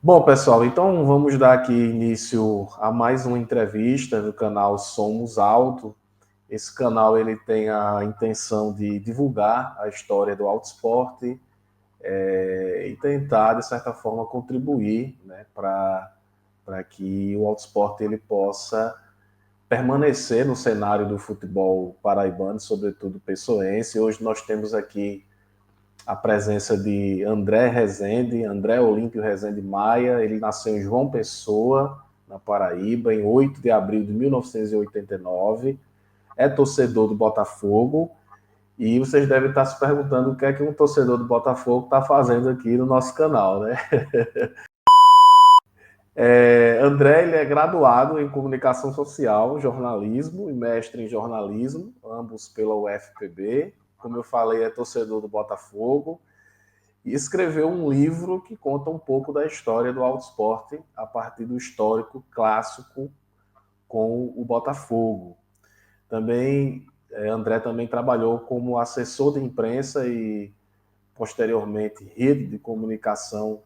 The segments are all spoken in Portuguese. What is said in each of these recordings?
Bom, pessoal, então vamos dar aqui início a mais uma entrevista do canal Somos Alto. Esse canal ele tem a intenção de divulgar a história do auto esporte e tentar, de certa forma, contribuir, né, para que o auto esporte ele possa permanecer no cenário do futebol paraibano, sobretudo pessoense. Hoje nós temos aqui a presença de André Rezende, André Olímpio Rezende Maia. Ele nasceu em João Pessoa, na Paraíba, em 8 de abril de 1989. É torcedor do Botafogo. E vocês devem estar se perguntando o que é que um torcedor do Botafogo está fazendo aqui no nosso canal, né? André ele é graduado em Comunicação Social, Jornalismo e mestre em Jornalismo, ambos pela UFPB. Como eu falei, é torcedor do Botafogo e escreveu um livro que conta um pouco da história do auto esporte a partir do histórico clássico com o Botafogo. Também, André também trabalhou como assessor de imprensa e, posteriormente, rede de comunicação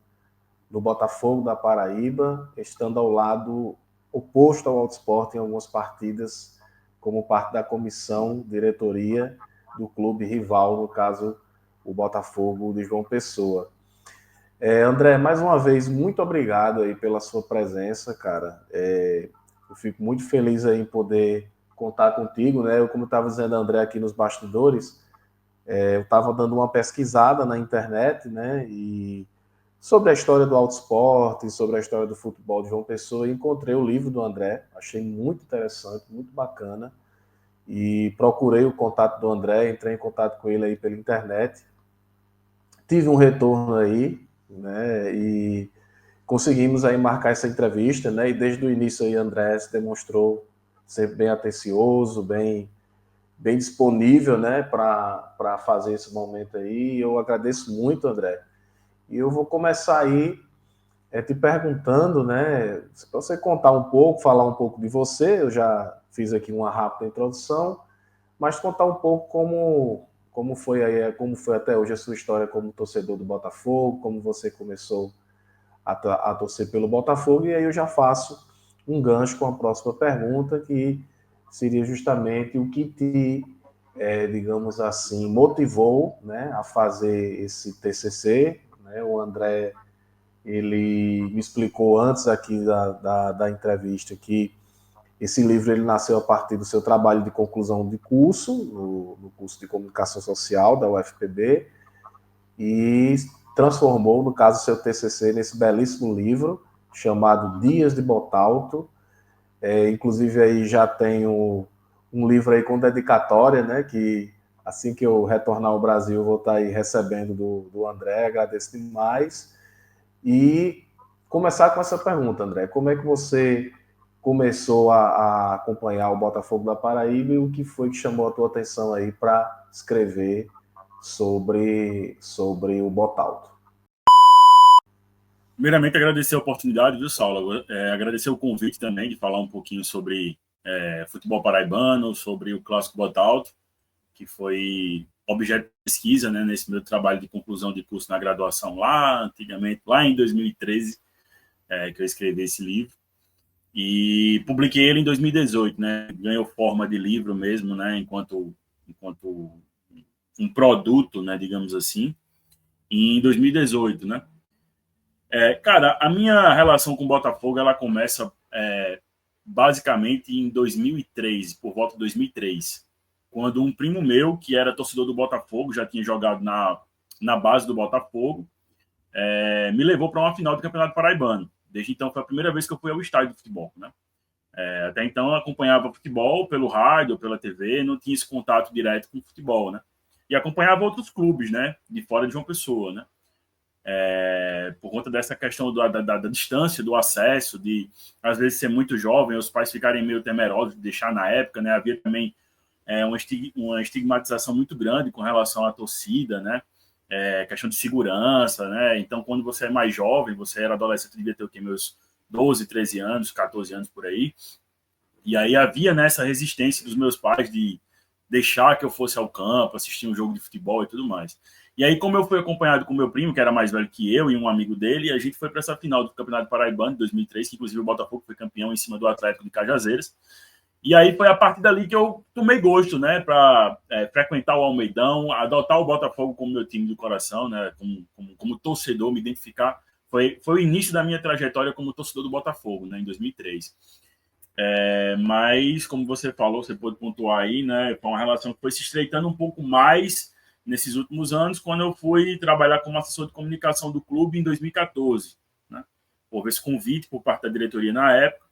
no Botafogo da Paraíba, estando ao lado oposto ao auto esporte em algumas partidas, como parte da comissão diretoria do clube rival, no caso, o Botafogo de João Pessoa. André, mais uma vez, muito obrigado aí pela sua presença, cara. Eu fico muito feliz aí em poder contar contigo, né? Eu, como estava dizendo, André, aqui nos bastidores, eu estava dando uma pesquisada na internet, né? E sobre a história do auto esporte, sobre a história do futebol de João Pessoa, e encontrei o livro do André, achei muito interessante, muito bacana, e procurei o contato do André, entrei em contato com ele aí pela internet, tive um retorno aí, né? E conseguimos aí marcar essa entrevista, né? E desde o início aí André se demonstrou ser bem atencioso, bem disponível, né, para fazer esse momento aí. Eu agradeço muito, André. E eu vou começar aí te perguntando, né, para você contar um pouco, falar um pouco de você. Eu já fiz aqui uma rápida introdução, mas contar um pouco como foi aí, como foi até hoje a sua história como torcedor do Botafogo, como você começou a torcer pelo Botafogo, e aí eu já faço um gancho com a próxima pergunta, que seria justamente o que te, digamos assim, motivou, né, a fazer esse TCC, né? O André, ele me explicou antes aqui da entrevista que esse livro ele nasceu a partir do seu trabalho de conclusão de curso, no curso de Comunicação Social da UFPB, e transformou, no caso, seu TCC nesse belíssimo livro chamado Dias de Botalto. Inclusive aí já tenho um livro aí com dedicatória, né, que assim que eu retornar ao Brasil eu vou estar aí recebendo do André, agradeço demais. E começar com essa pergunta, André, como é que você começou a acompanhar o Botafogo da Paraíba e o que foi que chamou a tua atenção aí para escrever sobre o Botalto? Primeiramente, agradecer a oportunidade, viu, Saulo? Agradecer o convite também de falar um pouquinho sobre futebol paraibano, sobre o Clássico Botalto, que foi objeto de pesquisa, né, nesse meu trabalho de conclusão de curso na graduação lá, antigamente, lá em 2013, que eu escrevi esse livro. E publiquei ele em 2018, né? Ganhou forma de livro mesmo, né? Enquanto um produto, né? Digamos assim, em 2018, né? Cara, a minha relação com o Botafogo ela começa basicamente em 2003, por volta de 2003, quando um primo meu, que era torcedor do Botafogo, já tinha jogado na base do Botafogo, me levou para uma final do Campeonato Paraibano. Desde então foi a primeira vez que eu fui ao estádio de futebol, né? Até então eu acompanhava futebol pelo rádio, pela TV, não tinha esse contato direto com o futebol, né? E acompanhava outros clubes, né? De fora de João Pessoa, né? Por conta dessa questão da distância, do acesso, de às vezes ser muito jovem, os pais ficarem meio temerosos de deixar na época, né? Havia também uma estigmatização muito grande com relação à torcida, né? Questão de segurança, né? Então, quando você é mais jovem, você era adolescente, devia ter o quê? Meus 12, 13 anos, 14 anos por aí. E aí havia nessa resistência dos meus pais de deixar que eu fosse ao campo, assistir um jogo de futebol e tudo mais. E aí, como eu fui acompanhado com meu primo, que era mais velho que eu, e um amigo dele, a gente foi para essa final do Campeonato Paraibano de 2003, que inclusive o Botafogo foi campeão em cima do Atlético de Cajazeiras. E aí foi a partir dali que eu tomei gosto, né, para frequentar o Almeidão, adotar o Botafogo como meu time do coração, né, como torcedor, me identificar. Foi o início da minha trajetória como torcedor do Botafogo, né, em 2003. Mas, como você falou, você pode pontuar aí, né, foi uma relação que foi se estreitando um pouco mais nesses últimos anos, quando eu fui trabalhar como assessor de comunicação do clube em 2014. Né? Houve esse convite por parte da diretoria na época,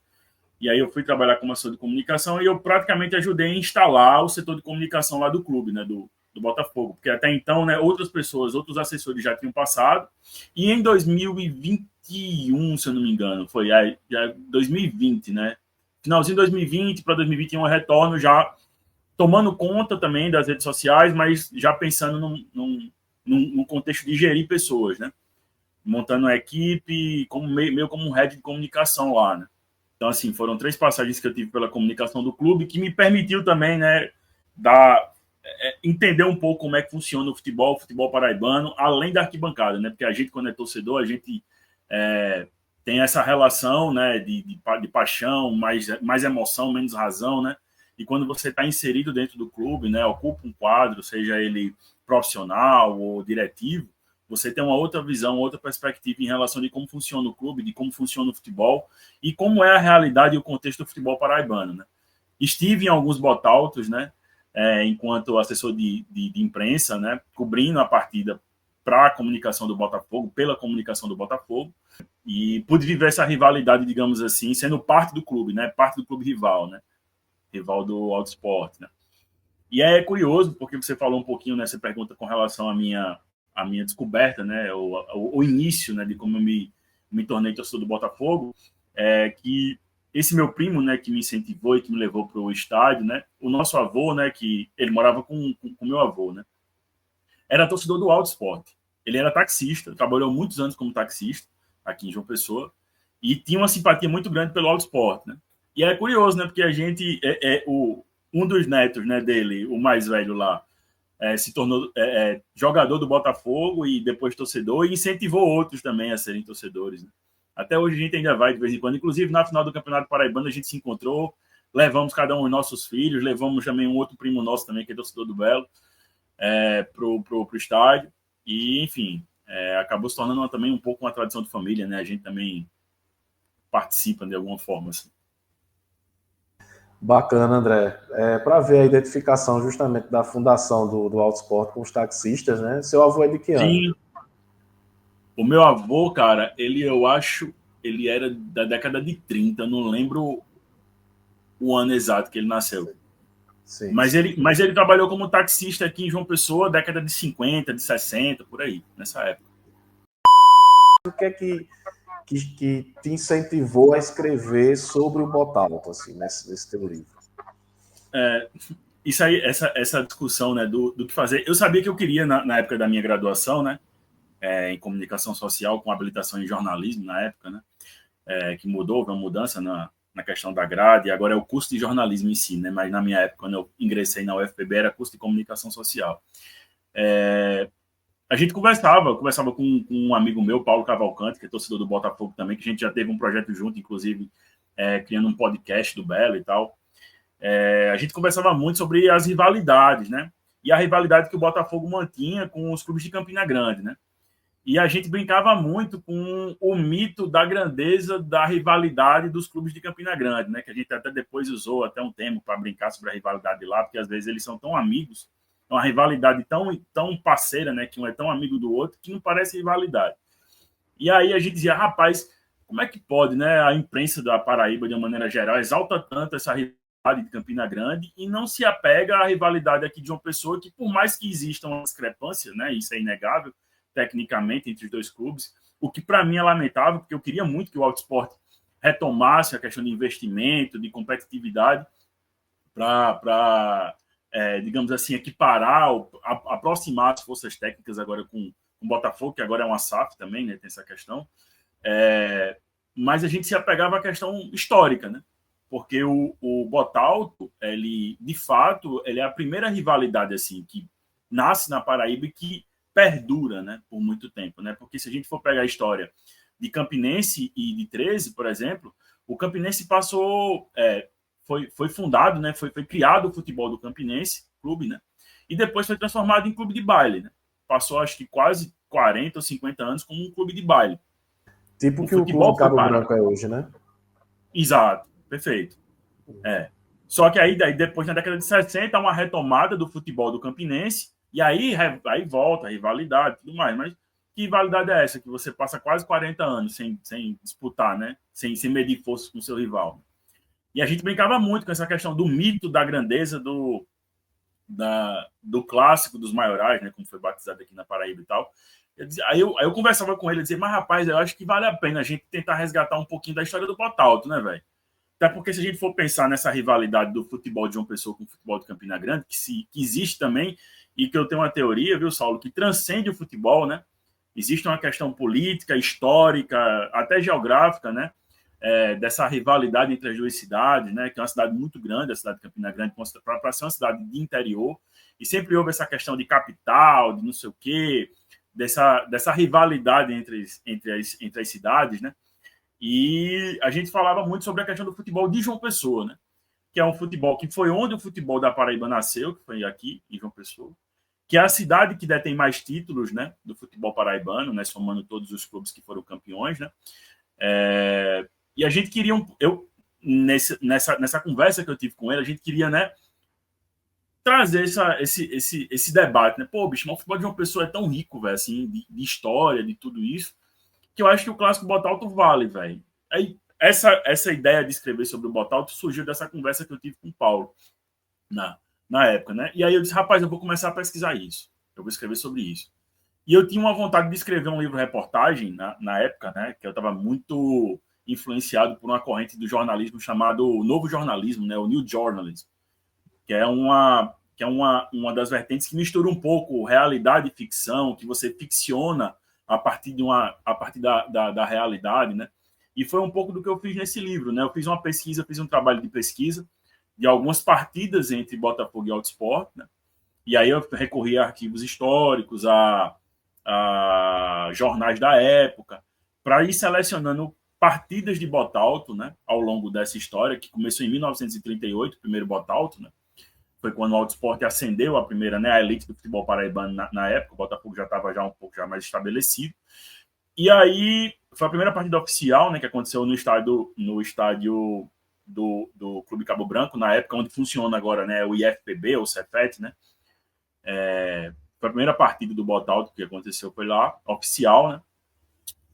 e aí eu fui trabalhar como assessor de comunicação e eu praticamente ajudei a instalar o setor de comunicação lá do clube, né, do Botafogo, porque até então, né, outras pessoas, outros assessores já tinham passado, e em 2021, se eu não me engano, foi já 2020, né, finalzinho de 2020 para 2021 eu retorno já tomando conta também das redes sociais, mas já pensando num contexto de gerir pessoas, né, montando uma equipe meio como um head de comunicação lá, né. Então, assim, foram 3 passagens que eu tive pela comunicação do clube, que me permitiu também, né, entender um pouco como é que funciona o futebol paraibano, além da arquibancada, né? Porque a gente, quando é torcedor, a gente tem essa relação, né, de paixão, mais emoção, menos razão, né? E quando você está inserido dentro do clube, né, ocupa um quadro, seja ele profissional ou diretivo, você tem uma outra visão, outra perspectiva em relação de como funciona o clube, de como funciona o futebol e como é a realidade e o contexto do futebol paraibano, né? Estive em alguns botautos, né, enquanto assessor de imprensa, né, cobrindo a partida para a comunicação do Botafogo, pela comunicação do Botafogo, e pude viver essa rivalidade, digamos assim, sendo parte do clube, né, parte do clube rival, né, rival do Auto Sport, né. E é curioso, porque você falou um pouquinho nessa pergunta com relação à minha descoberta, né, o início, né, de como eu me tornei torcedor do Botafogo, que esse meu primo, né, que me incentivou e que me levou para o estádio, né, o nosso avô, né, que ele morava com meu avô, né, era torcedor do Auto Sport. Ele era taxista, trabalhou muitos anos como taxista aqui em João Pessoa e tinha uma simpatia muito grande pelo Auto Sport, né. E é curioso, né, porque a gente um dos netos, né, dele, o mais velho lá, se tornou jogador do Botafogo e depois torcedor, e incentivou outros também a serem torcedores. Né? Até hoje a gente ainda vai de vez em quando. Inclusive, na final do Campeonato Paraibano, a gente se encontrou, levamos cada um os nossos filhos, levamos também um outro primo nosso também, que é torcedor do Belo, pro estádio. E, enfim, acabou se tornando também um pouco uma tradição de família, né? A gente também participa de alguma forma, assim. Bacana, André. Para ver a identificação justamente da fundação do Auto Sport com os taxistas, né? Seu avô é de que ano? Sim. O meu avô, cara, eu acho, ele era da década de 30, não lembro o ano exato que ele nasceu. Sim, Mas sim. ele trabalhou como taxista aqui em João Pessoa, década de 50, de 60, por aí, nessa época. O que é que te incentivou a escrever sobre o Botalto, assim, nesse teu livro? Isso aí, essa discussão, né, do que fazer. Eu sabia que eu queria, na época da minha graduação, né, em comunicação social, com habilitação em jornalismo na época, né, que mudou, uma mudança na questão da grade, e agora é o curso de jornalismo em si, né, mas na minha época, quando eu ingressei na UFPB, era curso de comunicação social. A gente conversava com um amigo meu, Paulo Cavalcante, que é torcedor do Botafogo também, que a gente já teve um projeto junto, inclusive, criando um podcast do Belo e tal. A gente conversava muito sobre as rivalidades, né? E a rivalidade que o Botafogo mantinha com os clubes de Campina Grande, né? E a gente brincava muito com o mito da grandeza da rivalidade dos clubes de Campina Grande, né? Que a gente até depois usou até um termo para brincar sobre a rivalidade lá, porque às vezes eles são tão amigos, é uma rivalidade tão parceira, né? Que um é tão amigo do outro, que não parece rivalidade. E aí a gente dizia, rapaz, como é que pode, né? A imprensa da Paraíba, de uma maneira geral, exalta tanto essa rivalidade de Campina Grande e não se apega à rivalidade aqui de uma pessoa que, por mais que exista uma discrepância, né? Isso é inegável, tecnicamente, entre os dois clubes, o que para mim é lamentável, porque eu queria muito que o Auto Sport retomasse a questão de investimento, de competitividade, para digamos assim, equiparar, aproximar as forças técnicas agora com o Botafogo, que agora é uma SAF também, né, tem essa questão. Mas a gente se apegava à questão histórica, né? Porque o Botalto, ele, de fato, ele é a primeira rivalidade assim que nasce na Paraíba e que perdura, né, por muito tempo, né? Porque se a gente for pegar a história de Campinense e de 13, por exemplo, o Campinense passou, foi fundado, né, foi criado o futebol do Campinense, clube, né? E depois foi transformado em clube de baile, né? Passou, acho que quase 40 ou 50 anos como um clube de baile. Tipo O que o Clube futebol foi Cabo parar. Branco é hoje, né? Exato, perfeito. Só que aí depois, na década de 60, há uma retomada do futebol do Campinense, e aí volta a rivalidade e tudo mais. Mas que rivalidade é essa? Que você passa quase 40 anos sem disputar, né? Sem medir forças com o seu rival. E a gente brincava muito com essa questão do mito da grandeza do clássico dos maiorais, né? Como foi batizado aqui na Paraíba e tal. Aí eu conversava com ele e dizia, mas rapaz, eu acho que vale a pena a gente tentar resgatar um pouquinho da história do Botalto, né, velho? Até porque se a gente for pensar nessa rivalidade do futebol de João Pessoa com o futebol de Campina Grande, que existe também, e que eu tenho uma teoria, viu, Saulo, que transcende o futebol, né? Existe uma questão política, histórica, até geográfica, né? Dessa rivalidade entre as duas cidades, né? Que é uma cidade muito grande, a cidade de Campina Grande, para ser uma cidade de interior, e sempre houve essa questão de capital, de não sei o quê, dessa rivalidade entre as cidades, né? E a gente falava muito sobre a questão do futebol de João Pessoa, né? Que é um futebol que foi onde o futebol da Paraíba nasceu, que foi aqui, em João Pessoa, que é a cidade que detém mais títulos, né, do futebol paraibano, né, somando todos os clubes que foram campeões, né? E a gente queria, nessa conversa que eu tive com ele, a gente queria, né, trazer esse debate, né? Pô, bicho, mas o futebol de João Pessoa é tão rico, velho, assim, de história, de tudo isso, que eu acho que o clássico Botalto vale, velho. Aí, essa ideia de escrever sobre o Botalto surgiu dessa conversa que eu tive com o Paulo na época, né? E aí eu disse, rapaz, eu vou começar a pesquisar isso. Eu vou escrever sobre isso. E eu tinha uma vontade de escrever um livro-reportagem na época, né? Que eu estava muito influenciado por uma corrente do jornalismo chamado Novo Jornalismo, né? O New Journalism, que é uma das vertentes que mistura um pouco realidade e ficção, que você ficciona a partir da realidade, né? E foi um pouco do que eu fiz nesse livro, né? Eu fiz um trabalho de pesquisa de algumas partidas entre Botafogo e Alto Sport, né? E aí eu recorri a arquivos históricos, a jornais da época, para ir selecionando partidas de Botalto, né? Ao longo dessa história, que começou em 1938, o primeiro Botalto, né? Foi quando o Alto Sport ascendeu a primeira, né, a elite do futebol paraibano na época. O Botafogo já estava um pouco já mais estabelecido. E aí foi a primeira partida oficial, né, que aconteceu no estádio do Clube Cabo Branco, na época onde funciona agora, né, o IFPB, ou Cefet, né? Foi a primeira partida do Botalto que aconteceu, foi lá, oficial, né?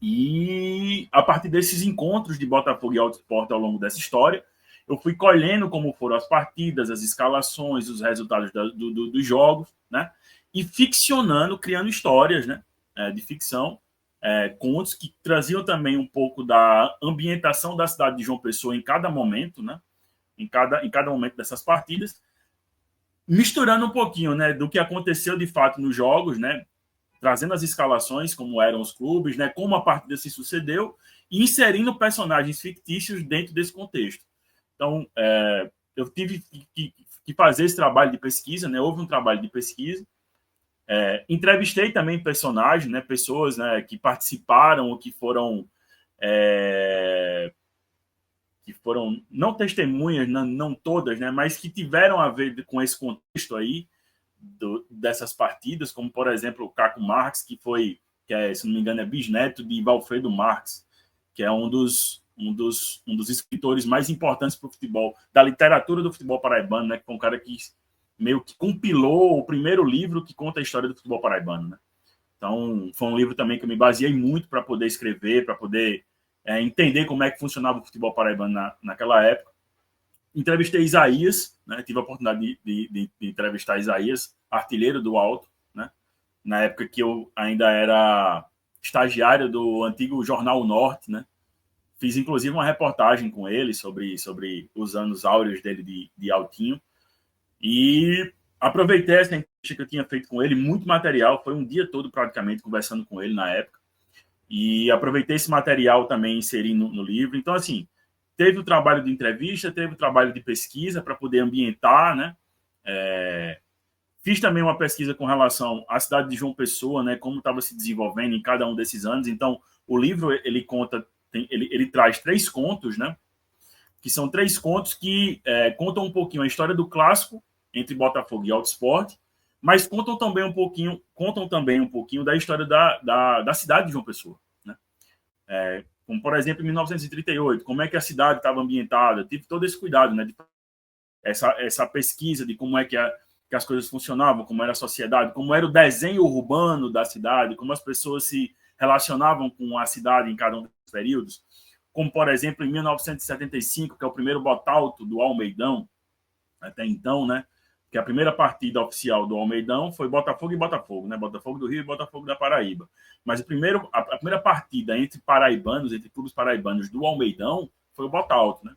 E a partir desses encontros de Botafogo e Alto Sport ao longo dessa história, eu fui colhendo como foram as partidas, as escalações, os resultados dos jogos, né? E ficcionando, criando histórias, né? De ficção, contos que traziam também um pouco da ambientação da cidade de João Pessoa em cada momento, né? Em cada momento dessas partidas, misturando um pouquinho, né? Do que aconteceu de fato nos jogos, né? Trazendo as escalações, como eram os clubes, né? Como a partida se sucedeu, e inserindo personagens fictícios dentro desse contexto. Então, eu tive que fazer esse trabalho de pesquisa, né? Houve um trabalho de pesquisa. Entrevistei também personagens, né? Pessoas, né, que participaram ou que foram não testemunhas, não todas, né? Mas que tiveram a ver com esse contexto aí dessas partidas, como, por exemplo, o Caco Marx, que é, se não me engano, é bisneto de Valfredo Marx, que é um dos escritores mais importantes para o futebol, da literatura do futebol paraibano, né? Que foi um cara que meio que compilou o primeiro livro que conta a história do futebol paraibano, né? Então, foi um livro também que eu me baseei muito para poder escrever, para poder entender como é que funcionava o futebol paraibano naquela época. Entrevistei Isaías, né? Tive a oportunidade de entrevistar Isaías, artilheiro do Alto, né? Na época que eu ainda era estagiário do antigo Jornal Norte, né? Fiz, inclusive, uma reportagem com ele sobre os anos áureos dele de Altinho. E aproveitei essa entrevista que eu tinha feito com ele, muito material, foi um dia todo praticamente conversando com ele na época. E aproveitei esse material também inseri no livro. Então, assim, teve o trabalho de entrevista, teve o trabalho de pesquisa para poder ambientar, né? Fiz também uma pesquisa com relação à cidade de João Pessoa, né, como estava se desenvolvendo em cada um desses anos. Então, o livro ele conta, ele traz 3 contos, né, que são 3 contos que contam um pouquinho a história do clássico entre Botafogo e Alto Sport, mas contam também um pouquinho da história da cidade de João Pessoa, né? Como, por exemplo, em 1938, como é que a cidade estava ambientada, tive todo esse cuidado, né, de essa pesquisa de como é que as coisas funcionavam, como era a sociedade, como era o desenho urbano da cidade, como as pessoas se relacionavam com a cidade em cada um dos períodos, como, por exemplo, em 1975, que é o primeiro botalto do Almeidão, até então, né, que a primeira partida oficial do Almeidão foi Botafogo e Botafogo, né, Botafogo do Rio e Botafogo da Paraíba. Mas a primeira partida entre paraibanos, entre clubes paraibanos do Almeidão, foi o Botalto, né?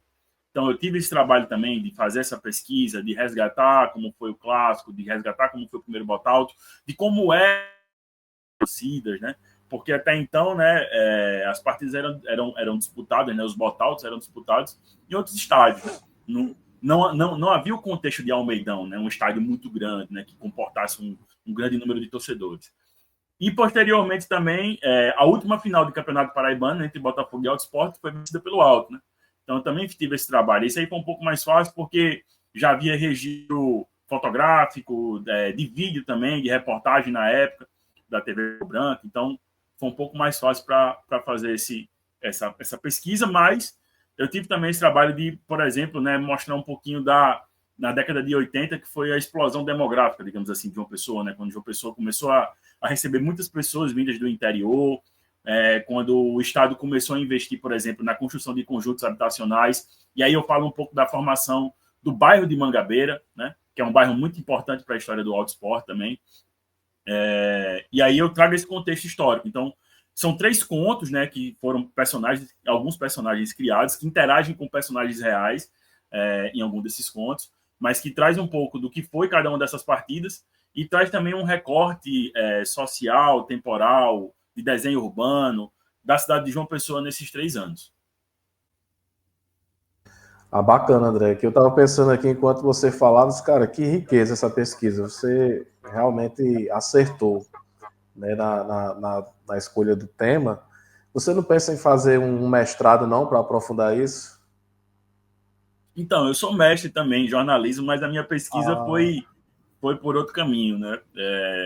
Então, eu tive esse trabalho também de fazer essa pesquisa, de resgatar como foi o clássico, de resgatar como foi o primeiro Botalto, de como é torcidas, né? Porque até então, né, as partidas eram disputadas, né, os Botaltos eram disputados em outros estádios. Né? Não havia o contexto de Almeidão, né, um estádio muito grande, né, que comportasse um grande número de torcedores. E, posteriormente, também, a última final do Campeonato Paraibano, entre Botafogo e Alto Sport, foi vencida pelo Alto, né? Então, eu também tive esse trabalho. Isso aí foi um pouco mais fácil, porque já havia registro fotográfico, de vídeo também, de reportagem na época, da TV Branca. Então, foi um pouco mais fácil para fazer essa pesquisa, mas eu tive também esse trabalho de, por exemplo, né, mostrar um pouquinho na década de 80, que foi a explosão demográfica, digamos assim, de João Pessoa, né? Quando João Pessoa começou a receber muitas pessoas vindas do interior, quando o Estado começou a investir, por exemplo, na construção de conjuntos habitacionais. E aí eu falo um pouco da formação do bairro de Mangabeira, né, que é um bairro muito importante para a história do Alto Sport também. E aí eu trago esse contexto histórico. Então, são 3 contos, né, que foram alguns personagens criados, que interagem com personagens reais em algum desses contos, mas que traz um pouco do que foi cada uma dessas partidas e traz também um recorte social, temporal, de desenho urbano da cidade de João Pessoa nesses 3 anos. Ah, bacana, André. Que eu estava pensando aqui enquanto você falava, cara, que riqueza essa pesquisa. Você realmente acertou, né, na escolha do tema. Você não pensa em fazer um mestrado, não, para aprofundar isso? Então, eu sou mestre também em jornalismo, mas a minha pesquisa Ah, foi por outro caminho, né?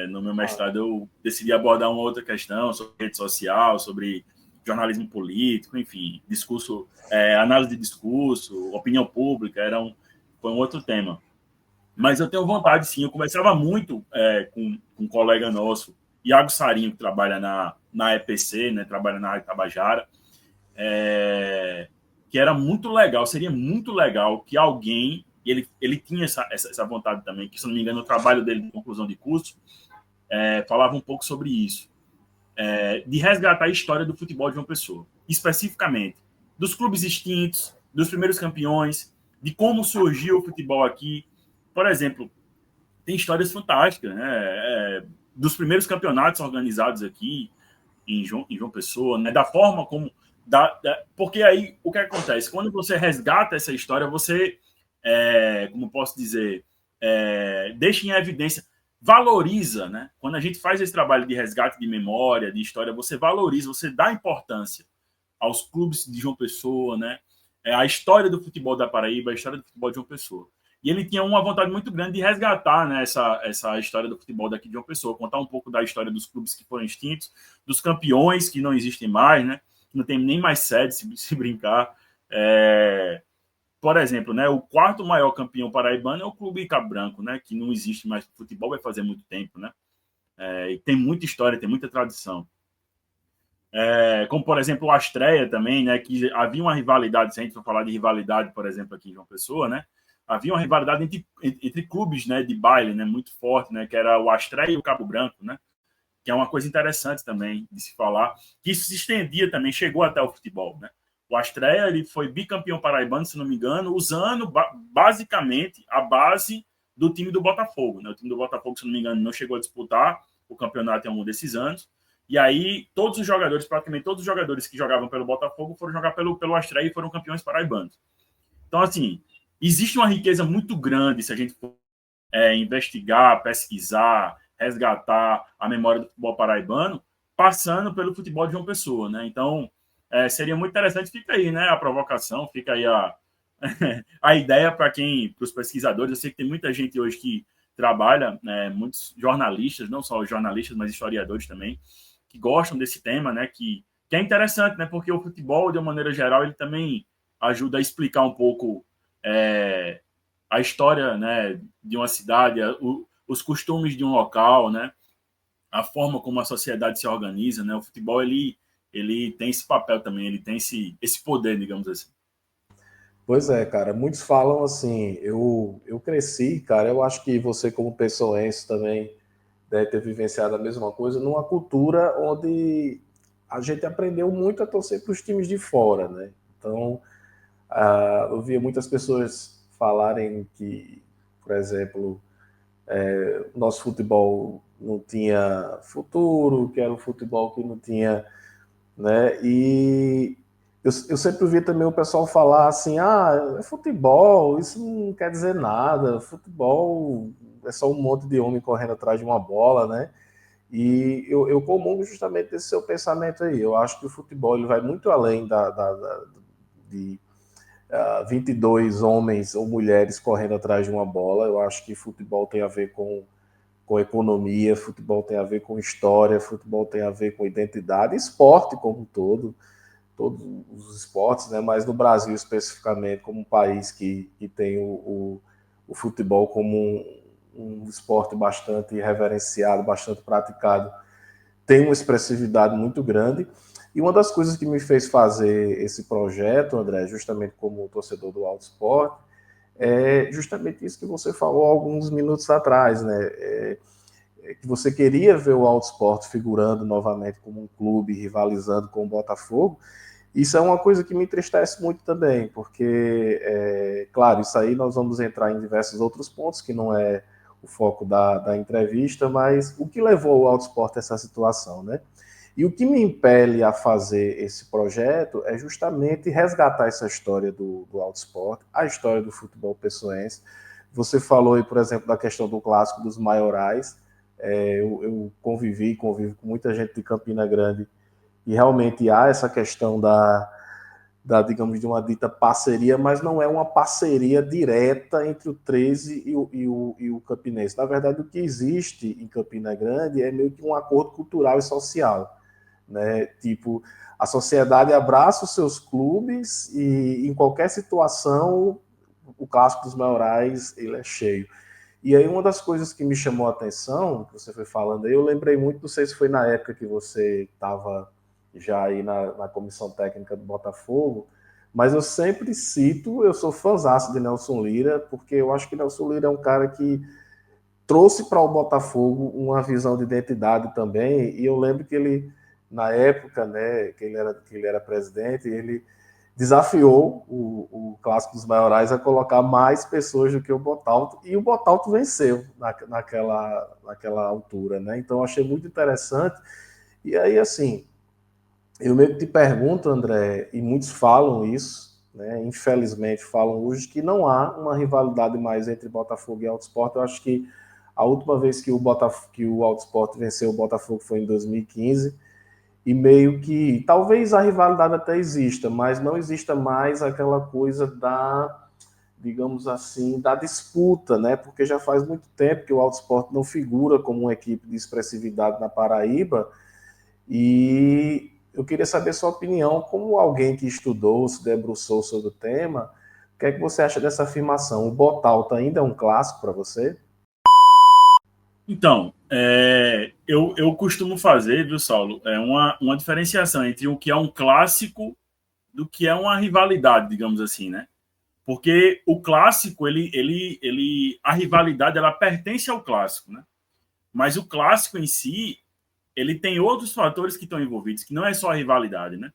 No meu mestrado eu decidi abordar uma outra questão sobre rede social, sobre jornalismo político, enfim, discurso, análise de discurso, opinião pública, foi um outro tema. Mas eu tenho vontade, sim. Eu conversava muito com um colega nosso, Iago Sarinho, que trabalha na EPC, né? Trabalha na Rádio Tabajara, que era muito legal, seria muito legal que alguém, ele tinha essa vontade também, que, se não me engano, o trabalho dele de conclusão de curso falava um pouco sobre isso, de resgatar a história do futebol de João Pessoa, especificamente dos clubes extintos, dos primeiros campeões, de como surgiu o futebol aqui. Por exemplo, tem histórias fantásticas, né? Dos primeiros campeonatos organizados aqui em João Pessoa, né? Da forma como porque aí o que acontece? Quando você resgata essa história, você, como posso dizer, deixa em evidência, valoriza, né? Quando a gente faz esse trabalho de resgate de memória, de história, você valoriza, você dá importância aos clubes de João Pessoa, né? A história do futebol da Paraíba, a história do futebol de João Pessoa. E ele tinha uma vontade muito grande de resgatar, né, essa história do futebol daqui de João Pessoa, contar um pouco da história dos clubes que foram extintos, dos campeões que não existem mais, né, que não tem nem mais sede, se brincar. Por exemplo, né, o 4º maior campeão paraibano é o Clube Cabo Branco, né, que não existe mais futebol, vai fazer muito tempo, né, e tem muita história, tem muita tradição. Como, por exemplo, o Astreia também, né, que havia uma rivalidade, se a gente for falar de rivalidade, por exemplo, aqui em João Pessoa, né, havia uma rivalidade entre clubes, né, de baile, né, muito forte, né, que era o Astreia e o Cabo Branco, né, que é uma coisa interessante também de se falar, que isso se estendia também, chegou até o futebol, né. O Astreia, ele foi bicampeão paraibano, se não me engano, usando basicamente a base do time do Botafogo, né. O time do Botafogo, se não me engano, não chegou a disputar o campeonato em algum desses anos. E aí, praticamente todos os jogadores que jogavam pelo Botafogo foram jogar pelo Astreia e foram campeões paraibanos. Então, assim, existe uma riqueza muito grande, se a gente for investigar, pesquisar, resgatar a memória do futebol paraibano, passando pelo futebol de João Pessoa, né? Então, seria muito interessante, fica aí, né, a provocação, fica aí a ideia para os pesquisadores. Eu sei que tem muita gente hoje que trabalha, né, muitos jornalistas, não só os jornalistas, mas historiadores também, que gostam desse tema, né, que é interessante, né, porque o futebol, de uma maneira geral, ele também ajuda a explicar um pouco a história, né, de uma cidade, os costumes de um local, né, a forma como a sociedade se organiza, né, o futebol, ele tem esse papel também, ele tem esse poder, digamos assim. Pois é, cara, muitos falam assim, eu cresci, cara, eu acho que você como pessoense também deve ter vivenciado a mesma coisa, numa cultura onde a gente aprendeu muito a torcer para os times de fora, né? Então, eu via muitas pessoas falarem que, por exemplo, o nosso futebol não tinha futuro, que era um futebol que não tinha, né? E eu sempre vi também o pessoal falar assim, é futebol, isso não quer dizer nada, futebol é só um monte de homem correndo atrás de uma bola, né? E eu comungo justamente desse seu pensamento aí. Eu acho que o futebol ele vai muito além de 22 homens ou mulheres correndo atrás de uma bola. Eu acho que futebol tem a ver com economia, futebol tem a ver com história, futebol tem a ver com identidade, esporte como um todo, todos os esportes, né? Mas no Brasil especificamente, como um país que tem o futebol como um esporte bastante reverenciado, bastante praticado, tem uma expressividade muito grande. E uma das coisas que me fez fazer esse projeto, André, justamente como torcedor do Alto Sport, é justamente isso que você falou alguns minutos atrás, né? Que você queria ver o Alto Sport figurando novamente como um clube, rivalizando com o Botafogo. Isso é uma coisa que me entristece muito também, porque, claro, isso aí nós vamos entrar em diversos outros pontos, que não é o foco da entrevista, mas o que levou o Alto Sport a essa situação, né? E o que me impele a fazer esse projeto é justamente resgatar essa história do Alto Sport, a história do futebol pessoense. Você falou aí, por exemplo, da questão do clássico dos maiorais. Eu convivo com muita gente de Campina Grande e realmente há essa questão digamos, de uma dita parceria, mas não é uma parceria direta entre o 13 e o Campinense. Na verdade, o que existe em Campina Grande é meio que um acordo cultural e social, né? Tipo, a sociedade abraça os seus clubes e em qualquer situação o clássico dos maiorais ele é cheio. E aí uma das coisas que me chamou a atenção, que você foi falando aí, eu lembrei muito, não sei se foi na época que você estava já aí na comissão técnica do Botafogo, mas eu sempre cito, eu sou fãzaço de Nelson Lira, porque eu acho que Nelson Lira é um cara que trouxe para o Botafogo uma visão de identidade também, e eu lembro que ele, na época, né, que ele era presidente, ele desafiou o Clássico dos Maiorais a colocar mais pessoas do que o Botalto, e o Botalto venceu naquela altura, né? Então eu achei muito interessante. E aí, assim, eu meio que te pergunto, André, e muitos falam isso, né? Infelizmente falam hoje que não há uma rivalidade mais entre Botafogo e Alto Sport. Eu acho que a última vez que o Alto Sport venceu o Botafogo foi em 2015, e meio que talvez a rivalidade até exista, mas não exista mais aquela coisa digamos assim, da disputa, né? Porque já faz muito tempo que o Alto Sport não figura como uma equipe de expressividade na Paraíba, e eu queria saber sua opinião, como alguém que estudou, se debruçou sobre o tema, o que é que você acha dessa afirmação? O Botalto ainda é um clássico para você? Então, eu costumo fazer, viu, Saulo, uma diferenciação entre o que é um clássico do que é uma rivalidade, digamos assim, né? Porque o clássico, a rivalidade, ela pertence ao clássico, né? Mas o clássico em si, ele tem outros fatores que estão envolvidos, que não é só a rivalidade, né?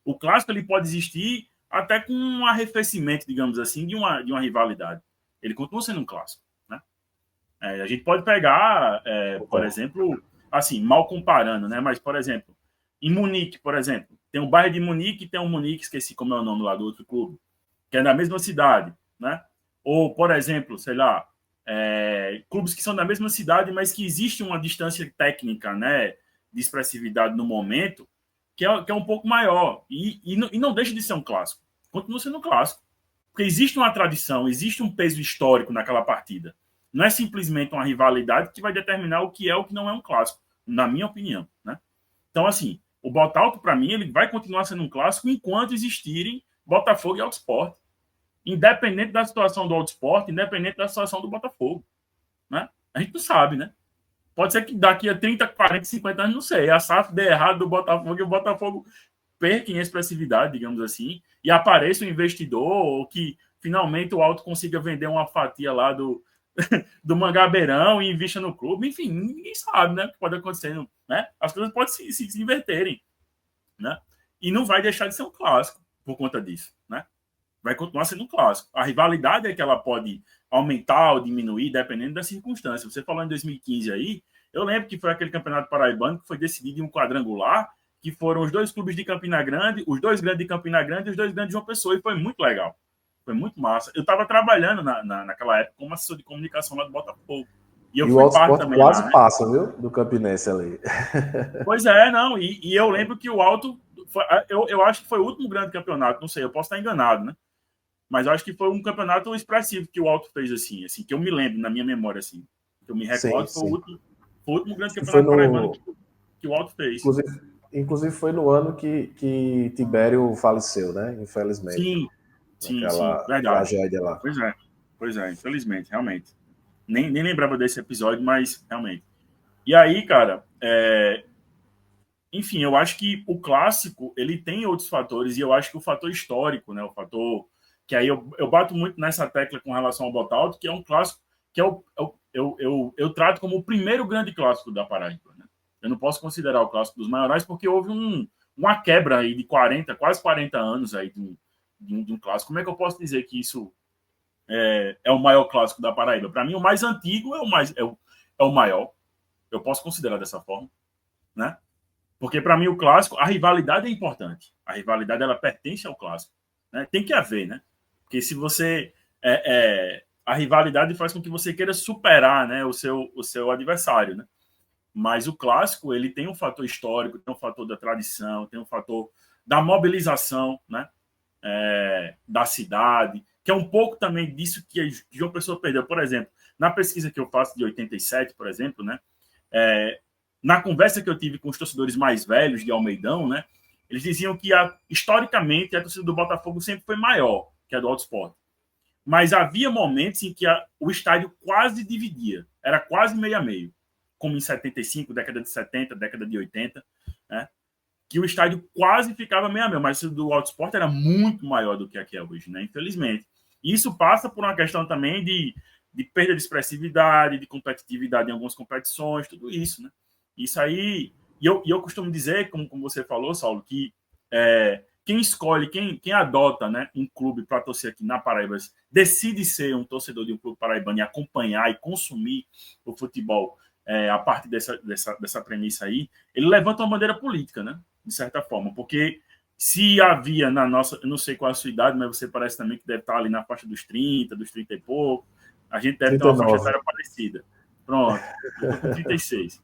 O clássico, ele pode existir até com um arrefecimento, digamos assim, de uma rivalidade. Ele continua sendo um clássico, né? A gente pode pegar, por exemplo, assim, mal comparando, né? Mas, por exemplo, em Munique, por exemplo, tem o bairro de Munique e tem o Munique, esqueci como é o nome lá do outro clube, que é da mesma cidade, né? Ou, por exemplo, sei lá, clubes que são da mesma cidade, mas que existe uma distância técnica, né, de expressividade no momento, que é um pouco maior. E não deixa de ser um clássico. Continua sendo um clássico. Porque existe uma tradição, existe um peso histórico naquela partida. Não é simplesmente uma rivalidade que vai determinar o que é ou o que não é um clássico, na minha opinião, né? Então, assim, o Botalto, para mim, ele vai continuar sendo um clássico enquanto existirem Botafogo e Alto Sport. Independente da situação do Alto Sport, independente da situação do Botafogo, né? A gente não sabe, né? Pode ser que daqui a 30, 40, 50 anos, não sei, a SAF dê errado do Botafogo e o Botafogo perca em expressividade, digamos assim, e apareça um investidor ou que finalmente o Alto consiga vender uma fatia lá do Mangabeirão e invista no clube. Enfim, ninguém sabe, né? O que pode acontecer, né? As coisas podem se inverterem, né? E não vai deixar de ser um clássico por conta disso, né? Vai continuar sendo um clássico. A rivalidade é que ela pode aumentar ou diminuir dependendo das circunstâncias. Você falou em 2015 aí, eu lembro que foi aquele campeonato paraibano que foi decidido em um quadrangular, que foram os dois clubes de Campina Grande, os dois grandes de Campina Grande e os dois grandes de João Pessoa, e foi muito legal. Foi muito massa. Eu estava trabalhando naquela época como assessor de comunicação lá do Botafogo. E o Alto Sport quase lá, né? Passa, viu? Do Campinense ali. Pois é, não. E eu lembro que o Alto... Eu acho que foi o último grande campeonato, não sei, eu posso estar enganado, né? Mas eu acho que foi um campeonato expressivo que o Alto fez, assim, que eu me lembro, na minha memória, assim. Que eu me recordo, sim, foi o último grande campeonato paraibano que o Alto fez. Inclusive foi no ano que Tibério faleceu, né? Infelizmente. Sim, verdade. Tragédia lá. Pois é, infelizmente, realmente. Nem lembrava desse episódio, mas realmente. E aí, cara, enfim, eu acho que o clássico, ele tem outros fatores, e eu acho que o fator histórico, né? O fator... Que aí eu bato muito nessa tecla com relação ao Botalto, que é um clássico que eu trato como o primeiro grande clássico da Paraíba, né? Eu não posso considerar o clássico dos maiorais, porque houve uma quebra aí de quase 40 anos aí de um clássico. Como é que eu posso dizer que isso é o maior clássico da Paraíba? Para mim, o mais antigo é o maior. Eu posso considerar dessa forma, né? Porque para mim o clássico, a rivalidade é importante. A rivalidade, ela pertence ao clássico, né? Tem que haver, né? Porque se você... a rivalidade faz com que você queira superar, né, o seu adversário, né? Mas o clássico, ele tem um fator histórico, tem um fator da tradição, tem um fator da mobilização, né? Da cidade, que é um pouco também disso que João Pessoa perdeu. Por exemplo, na pesquisa que eu faço de 87, por exemplo, né? Na conversa que eu tive com os torcedores mais velhos de Almeidão, né? Eles diziam que, historicamente, a torcida do Botafogo sempre foi maior que a do Alto Sport. Mas havia momentos em que o estádio quase dividia. Era quase meio a meio. Como em 75, década de 70, década de 80, né? Que o estádio quase ficava meio a meio. Mas o do Alto Sport era muito maior do que aqui é hoje, né? Infelizmente. E isso passa por uma questão também de perda de expressividade, de competitividade em algumas competições, tudo isso, né? Isso aí... E eu costumo dizer, como você falou, Saulo, que quem escolhe, quem adota, né, um clube para torcer aqui na Paraíba, decide ser um torcedor de um clube paraibano e acompanhar e consumir o futebol a partir dessa premissa aí, ele levanta uma bandeira política, né, de certa forma, porque se havia na nossa, eu não sei qual é a sua idade, mas você parece também que deve estar ali na faixa dos 30 e pouco, a gente deve 39. Ter uma faixa etária parecida. Pronto, eu estou com 36.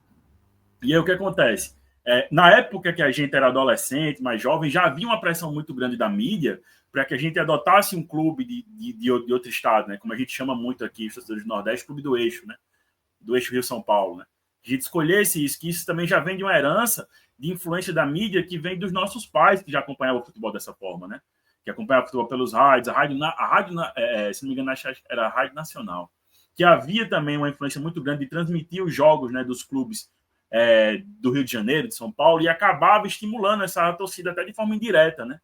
E aí o que acontece? Na época que a gente era adolescente, mais jovem, já havia uma pressão muito grande da mídia para que a gente adotasse um clube de outro estado, né? Como a gente chama muito aqui, os torcedores do Nordeste, clube do eixo, né? Do eixo Rio-São Paulo, né? A gente escolhesse isso, que isso também já vem de uma herança de influência da mídia que vem dos nossos pais, que já acompanhavam o futebol dessa forma, né? Que acompanhavam o futebol pelos rádios, se não me engano, era a Rádio Nacional, que havia também uma influência muito grande de transmitir os jogos, né, dos clubes do Rio de Janeiro, de São Paulo, e acabava estimulando essa torcida até de forma indireta, né?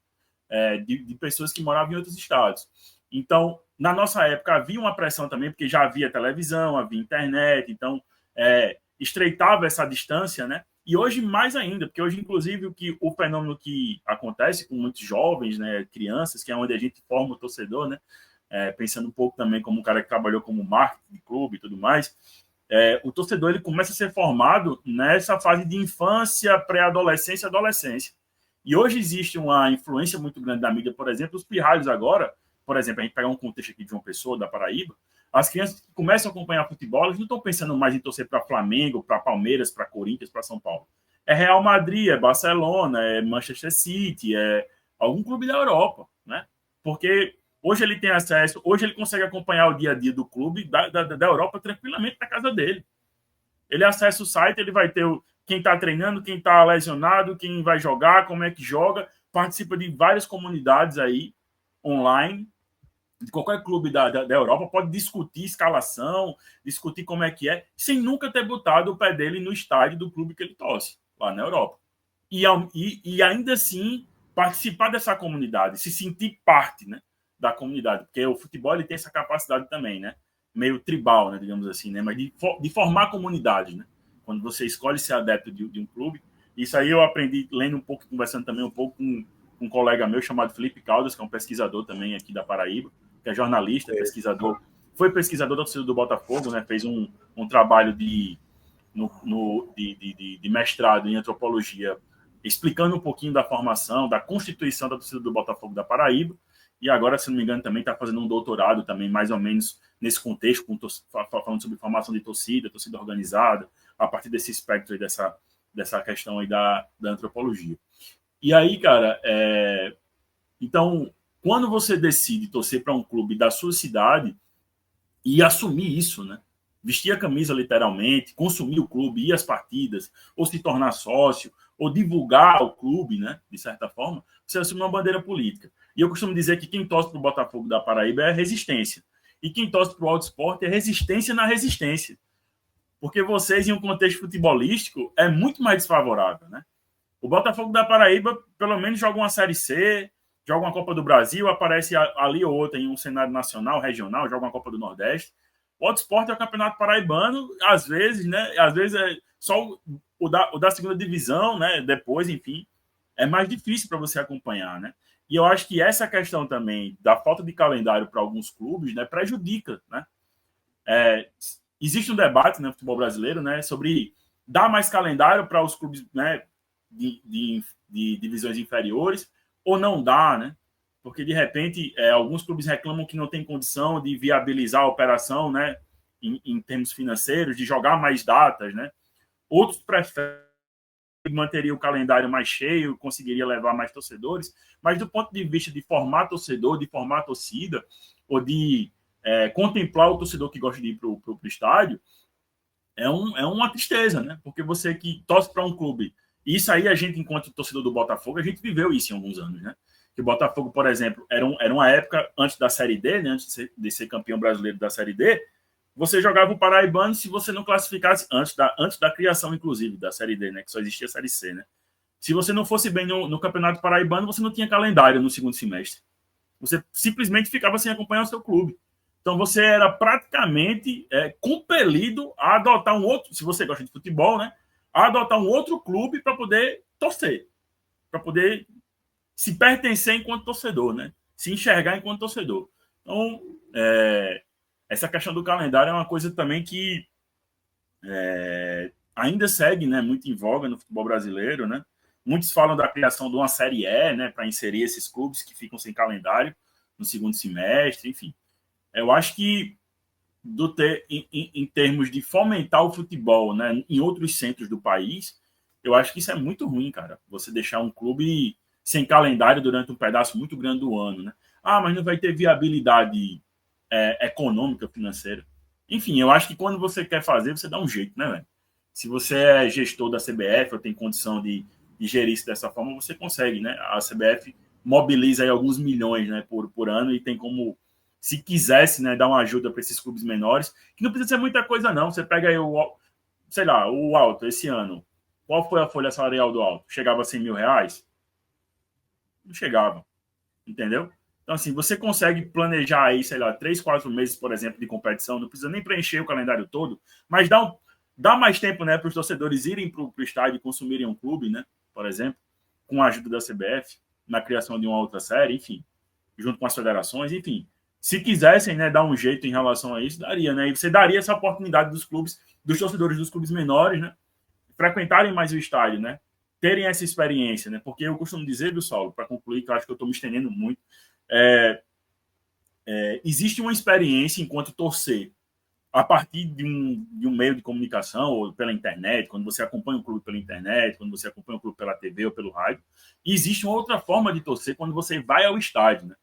De pessoas que moravam em outros estados. Então, na nossa época, havia uma pressão também, porque já havia televisão, havia internet, então estreitava essa distância, né? E hoje mais ainda, porque hoje, inclusive, o fenômeno que acontece com muitos jovens, né, crianças, que é onde a gente forma o torcedor, né? Pensando um pouco também como um cara que trabalhou como marketing de clube e tudo mais, o torcedor ele começa a ser formado nessa fase de infância, pré-adolescência, adolescência. E hoje existe uma influência muito grande da mídia, por exemplo, os pirralhos agora, por exemplo, a gente pega um contexto aqui de João Pessoa, da Paraíba, As crianças que começam a acompanhar futebol, elas não estão pensando mais em torcer para Flamengo, para Palmeiras, para Corinthians, para São Paulo. É Real Madrid, é Barcelona, é Manchester City, é algum clube da Europa, né? Porque hoje ele tem acesso, hoje ele consegue acompanhar o dia a dia do clube da Europa tranquilamente na casa dele. Ele acessa o site, ele vai ter quem está treinando, quem está lesionado, quem vai jogar, como é que joga, participa de várias comunidades aí online, de qualquer clube da Europa, pode discutir escalação, discutir como é que é, sem nunca ter botado o pé dele no estádio do clube que ele torce, lá na Europa. E ainda assim, participar dessa comunidade, se sentir parte, né, da comunidade, porque o futebol ele tem essa capacidade também, né, meio tribal, né, digamos assim, né, mas de formar comunidade, né, quando você escolhe ser adepto de um clube. Isso aí eu aprendi lendo um pouco, conversando também um pouco com um colega meu chamado Felipe Caldas, que é um pesquisador também aqui da Paraíba, que é jornalista, pesquisador, foi pesquisador da torcida do Botafogo, né, fez um trabalho de mestrado em antropologia, explicando um pouquinho da formação, da constituição da torcida do Botafogo da Paraíba, e agora, se não me engano, também está fazendo um doutorado também, mais ou menos nesse contexto, falando sobre formação de torcida organizada, a partir desse espectro aí, dessa questão aí da antropologia. E aí, cara, então, quando você decide torcer para um clube da sua cidade e assumir isso, né? Vestir a camisa literalmente, consumir o clube, ir às partidas, ou se tornar sócio, ou divulgar o clube, né? De certa forma, você assume uma bandeira política. E eu costumo dizer que quem torce para o Botafogo da Paraíba é resistência. E quem torce para o Auto Sport é resistência na resistência. Porque vocês, em um contexto futebolístico, é muito mais desfavorável, né? O Botafogo da Paraíba, pelo menos, joga uma Série C, joga uma Copa do Brasil, aparece ali ou outra em um cenário nacional, regional, joga uma Copa do Nordeste. O Auto Sport é o Campeonato Paraibano, às vezes, né? Às vezes é só o da segunda divisão, né? Depois, enfim, é mais difícil para você acompanhar, né? E eu acho que essa questão também da falta de calendário para alguns clubes, né, prejudica, né? Existe um debate no futebol brasileiro, né, sobre dar mais calendário para os clubes, né, de divisões inferiores ou não dá, né? Porque de repente alguns clubes reclamam que não tem condição de viabilizar a operação, né, em termos financeiros, de jogar mais datas, né? Outros preferem manteria o calendário mais cheio, conseguiria levar mais torcedores, mas do ponto de vista de formar torcedor, de formar torcida, ou de contemplar o torcedor que gosta de ir para o estádio, é uma tristeza, né? Porque você que torce para um clube, e isso aí a gente, enquanto torcedor do Botafogo, a gente viveu isso em alguns anos, né? Que o Botafogo, por exemplo, era uma época antes da Série D, né? Antes de ser campeão brasileiro da Série D, você jogava o Paraibano se você não classificasse antes da criação, inclusive, da Série D, né? Que só existia a Série C, né? Se você não fosse bem no Campeonato Paraibano, você não tinha calendário no segundo semestre. Você simplesmente ficava sem acompanhar o seu clube. Então você era praticamente compelido a adotar um outro, se você gosta de futebol, né? A adotar um outro clube para poder torcer, para poder se pertencer enquanto torcedor, né? Se enxergar enquanto torcedor. Então, essa questão do calendário é uma coisa também que ainda segue, né, muito em voga no futebol brasileiro, né? Muitos falam da criação de uma Série E, né, para inserir esses clubes que ficam sem calendário no segundo semestre, enfim. Eu acho que em termos de fomentar o futebol, né, em outros centros do país, eu acho que isso é muito ruim, cara. Você deixar um clube sem calendário durante um pedaço muito grande do ano, né? Ah, mas não vai ter viabilidade econômica, financeira. Enfim, eu acho que quando você quer fazer, você dá um jeito, né, velho? Se você é gestor da CBF ou tem condição de gerir isso dessa forma, você consegue, né? A CBF mobiliza aí alguns milhões, né, por ano e tem como, se quisesse, né, dar uma ajuda para esses clubes menores, que não precisa ser muita coisa, não. Você pega aí sei lá, o Alto esse ano. Qual foi a folha salarial do Alto? Chegava a 100 mil reais? Não chegava, entendeu? Então, assim, você consegue planejar aí, sei lá, 3, 4 meses, por exemplo, de competição, não precisa nem preencher o calendário todo, mas dá mais tempo, né, para os torcedores irem para o estádio e consumirem um clube, né, por exemplo, com a ajuda da CBF, na criação de uma outra série, enfim, junto com as federações, enfim. Se quisessem, né, dar um jeito em relação a isso, daria, né? E você daria essa oportunidade dos clubes, dos torcedores dos clubes menores, né, frequentarem mais o estádio, né, terem essa experiência, né? Porque eu costumo dizer, viu, Saulo, para concluir, que eu acho que eu estou me estendendo muito, existe uma experiência enquanto torcer a partir de um meio de comunicação, ou pela internet, quando você acompanha o clube pela internet, quando você acompanha o clube pela TV ou pelo rádio, e existe uma outra forma de torcer quando você vai ao estádio, né?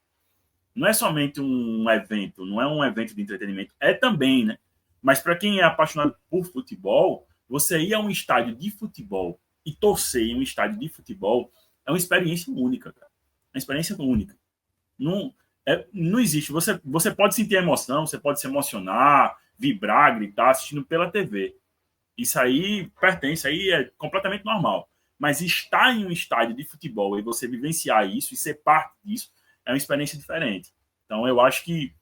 Não é somente um evento, não é um evento de entretenimento, é também, né? Mas para quem é apaixonado por futebol, você ir a um estádio de futebol e torcer em um estádio de futebol é uma experiência única, cara. É uma experiência única. Não, não existe. Você pode sentir emoção, você pode se emocionar, vibrar, gritar, assistindo pela TV. Isso aí pertence, aí é completamente normal. Mas estar em um estádio de futebol e você vivenciar isso e ser parte disso é uma experiência diferente. Então, eu acho que,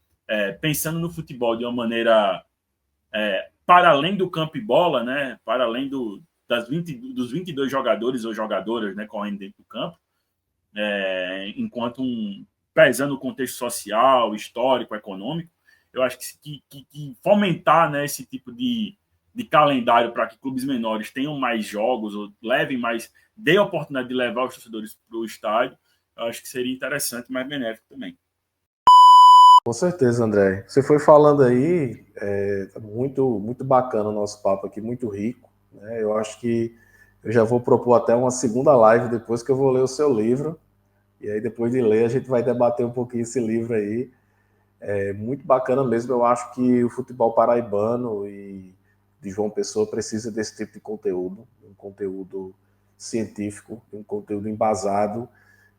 pensando no futebol de uma maneira para além do campo e bola, né, para além dos 22 jogadores ou jogadoras, né, correndo dentro do campo, enquanto pesando o contexto social, histórico, econômico, eu acho que fomentar, né, esse tipo de calendário para que clubes menores tenham mais jogos ou levem mais, dê a oportunidade de levar os torcedores para o estádio, eu acho que seria interessante, mas benéfico também. Com certeza, André. Você foi falando aí, muito, muito bacana o nosso papo aqui, muito rico, né? Eu acho que eu já vou propor até uma segunda live depois que eu vou ler o seu livro, e aí depois de ler a gente vai debater um pouquinho esse livro aí. É muito bacana mesmo, eu acho que o futebol paraibano e de João Pessoa precisa desse tipo de conteúdo, um conteúdo científico, um conteúdo embasado,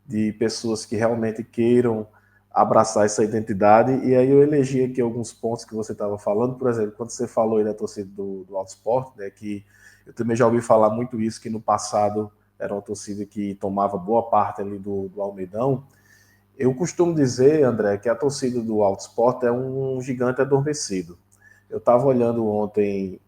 de pessoas que realmente queiram abraçar essa identidade. E aí eu elegi aqui alguns pontos que você estava falando, por exemplo, quando você falou aí da torcida do Alto Sport, né, que eu também já ouvi falar muito isso, que no passado era uma torcida que tomava boa parte ali do Almeidão. Eu costumo dizer, André, que a torcida do Alto Sport é um gigante adormecido. Eu estava olhando ontem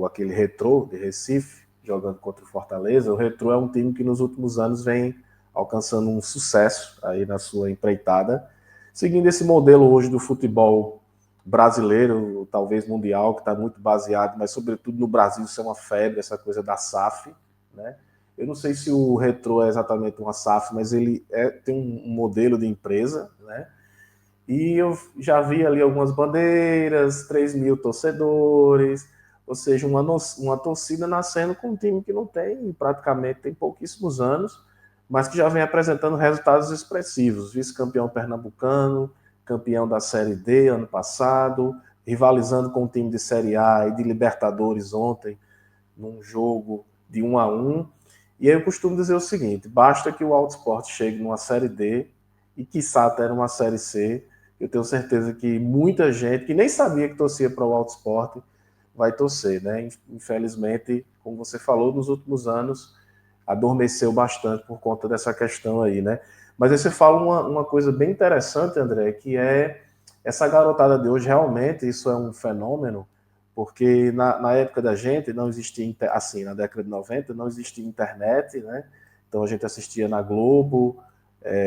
aquele Retrô de Recife, jogando contra o Fortaleza. O Retrô é um time que nos últimos anos vem alcançando um sucesso aí na sua empreitada, seguindo esse modelo hoje do futebol brasileiro, talvez mundial, que está muito baseado, mas sobretudo no Brasil, isso é uma febre, essa coisa da SAF, né? Eu não sei se o Retrô é exatamente uma SAF, mas ele tem um modelo de empresa, né? E eu já vi ali algumas bandeiras, 3 mil torcedores, ou seja, uma torcida nascendo com um time que não tem, praticamente tem pouquíssimos anos, mas que já vem apresentando resultados expressivos. Vice-campeão pernambucano, campeão da Série D ano passado, rivalizando com o time de Série A e de Libertadores ontem, num jogo de 1-1. E aí eu costumo dizer o seguinte, basta que o Alto Sport chegue numa Série D e quiçá até numa Série C, eu tenho certeza que muita gente que nem sabia que torcia para o Alto Sport vai torcer, né? Infelizmente, como você falou, nos últimos anos adormeceu bastante por conta dessa questão aí, né? Mas aí você fala uma coisa bem interessante, André, que é essa garotada de hoje, realmente, isso é um fenômeno, porque na época da gente não existia, assim, na década de 90, não existia internet, né? Então a gente assistia na Globo,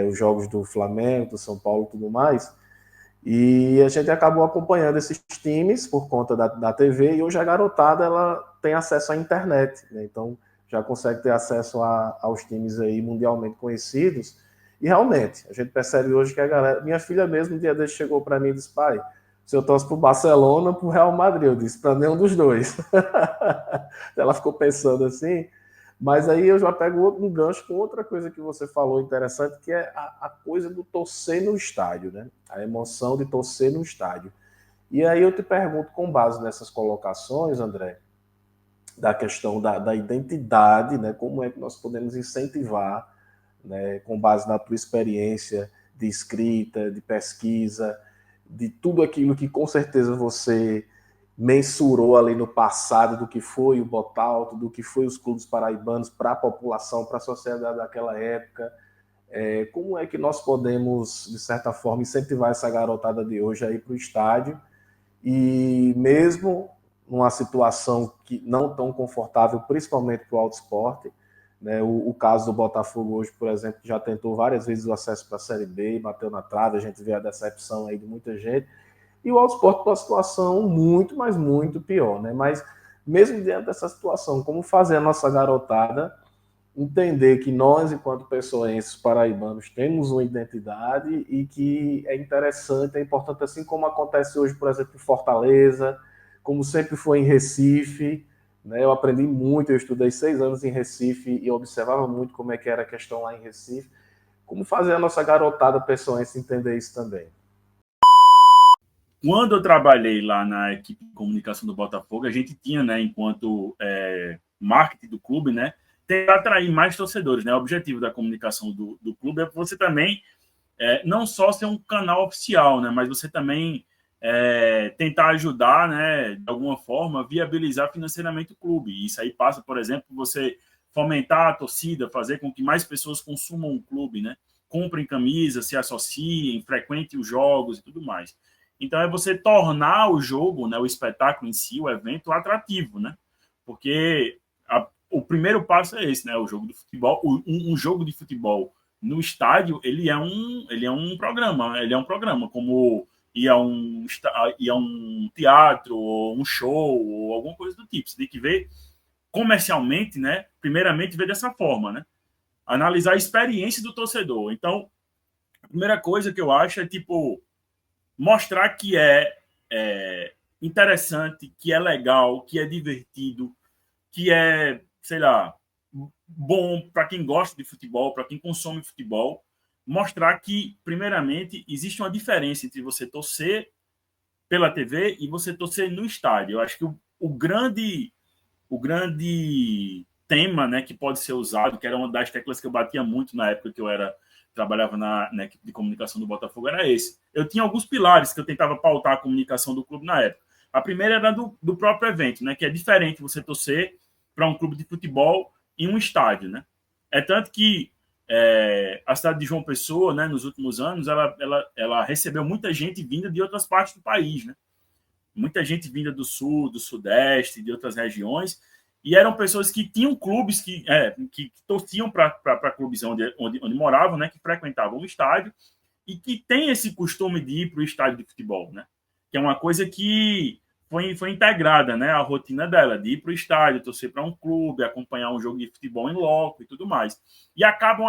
os jogos do Flamengo, do São Paulo e tudo mais, e a gente acabou acompanhando esses times por conta da TV, e hoje a garotada ela tem acesso à internet, né? Então já consegue ter acesso aos times aí mundialmente conhecidos, e realmente, a gente percebe hoje que a galera... Minha filha mesmo, um dia desse, chegou para mim e disse, pai, se eu torço para o Barcelona ou para o Real Madrid, eu disse, para nenhum dos dois. Ela ficou pensando assim, mas aí eu já pego um gancho com outra coisa que você falou interessante, que é a coisa do torcer no estádio, né? A emoção de torcer no estádio. E aí eu te pergunto, com base nessas colocações, André, da questão da identidade, né? Como é que nós podemos incentivar, né, com base na tua experiência de escrita, de pesquisa, de tudo aquilo que com certeza você mensurou ali no passado do que foi o Botalto, do que foi os clubes paraibanos para a população, para a sociedade daquela época. Como é que nós podemos, de certa forma, incentivar essa garotada de hoje a ir para o estádio e mesmo numa situação que não tão confortável, principalmente para o Alto Esporte, né? O caso do Botafogo hoje, por exemplo, já tentou várias vezes o acesso para a Série B, bateu na trave, a gente vê a decepção aí de muita gente, e o Alto Esporte com uma situação muito, mas muito pior, né? Mas mesmo diante dessa situação, como fazer a nossa garotada entender que nós, enquanto pessoenses paraibanos, temos uma identidade e que é interessante, é importante, assim como acontece hoje, por exemplo, em Fortaleza, como sempre foi em Recife, né? Eu aprendi muito, eu estudei 6 anos em Recife e observava muito como é que era a questão lá em Recife, como fazer a nossa garotada pessoense entender isso também. Quando eu trabalhei lá na equipe de comunicação do Botafogo, a gente tinha, né, enquanto marketing do clube, né, tentar atrair mais torcedores, né? O objetivo da comunicação do clube é você também não só ser um canal oficial, né, mas você também tentar ajudar, né, de alguma forma, viabilizar financeiramente o clube. E isso aí passa, por exemplo, você fomentar a torcida, fazer com que mais pessoas consumam o clube, né, comprem camisas, se associem, frequentem os jogos e tudo mais. Então é você tornar o jogo, né, o espetáculo em si, o evento atrativo, né? Porque o primeiro passo é esse, né? O jogo de futebol, um jogo de futebol no estádio, ele é um programa, ele é um programa como ir a um teatro ou um show ou alguma coisa do tipo. Você tem que ver comercialmente, né? Primeiramente ver dessa forma, né? Analisar a experiência do torcedor. Então, a primeira coisa que eu acho é tipo mostrar que é interessante, que é legal, que é divertido, que é, sei lá, bom para quem gosta de futebol, para quem consome futebol, mostrar que, primeiramente, existe uma diferença entre você torcer pela TV e você torcer no estádio. Eu acho que o grande tema, né, que pode ser usado, que era uma das teclas que eu batia muito na época que eu trabalhava na equipe de comunicação do Botafogo, era esse. Eu tinha alguns pilares que eu tentava pautar a comunicação do clube na época. A primeira era do próprio evento, né, que é diferente você torcer para um clube de futebol em um estádio, né? É tanto que a cidade de João Pessoa, né, nos últimos anos, ela recebeu muita gente vinda de outras partes do país, né? Muita gente vinda do sul, do sudeste, de outras regiões, e eram pessoas que tinham clubes que torciam para clubes onde moravam, né, que frequentavam o estádio, e que tem esse costume de ir para o estádio de futebol, né? Que é uma coisa que foi integrada, né, à rotina dela, de ir para o estádio, torcer para um clube, acompanhar um jogo de futebol em loco e tudo mais. E acabavam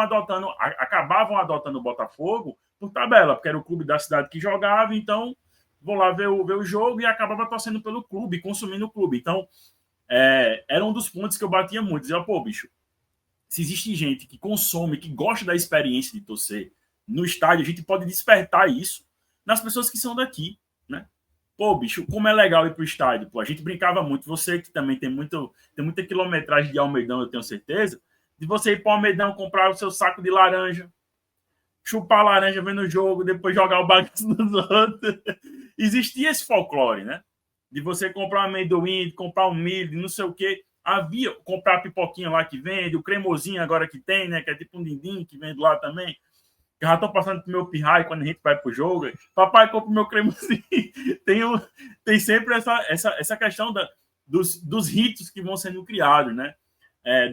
adotando o Botafogo por tabela, porque era o clube da cidade que jogava, então vou lá ver o jogo e acabava torcendo pelo clube, consumindo o clube. Então, era um dos pontos que eu batia muito. Dizia, pô, bicho, se existe gente que consome, que gosta da experiência de torcer no estádio, a gente pode despertar isso nas pessoas que são daqui, né? Pô, bicho, como é legal ir pro estádio. Pô, a gente brincava muito. Você que também tem muita quilometragem de Almedão, eu tenho certeza, de você ir para o Almedão comprar o seu saco de laranja, chupar laranja vendo o jogo, depois jogar o bagaço nos outros. Existia esse folclore, né? De você comprar um amendoim, de comprar um milho, de não sei o quê. Havia comprar a pipoquinha lá que vende, o cremosinho agora que tem, né? Que é tipo um dindim que vende lá também. Eu já tô passando pro meu pirraio quando a gente vai pro jogo. Papai, compra o meu cremosinho. tem sempre essa questão dos ritos que vão sendo criados, né?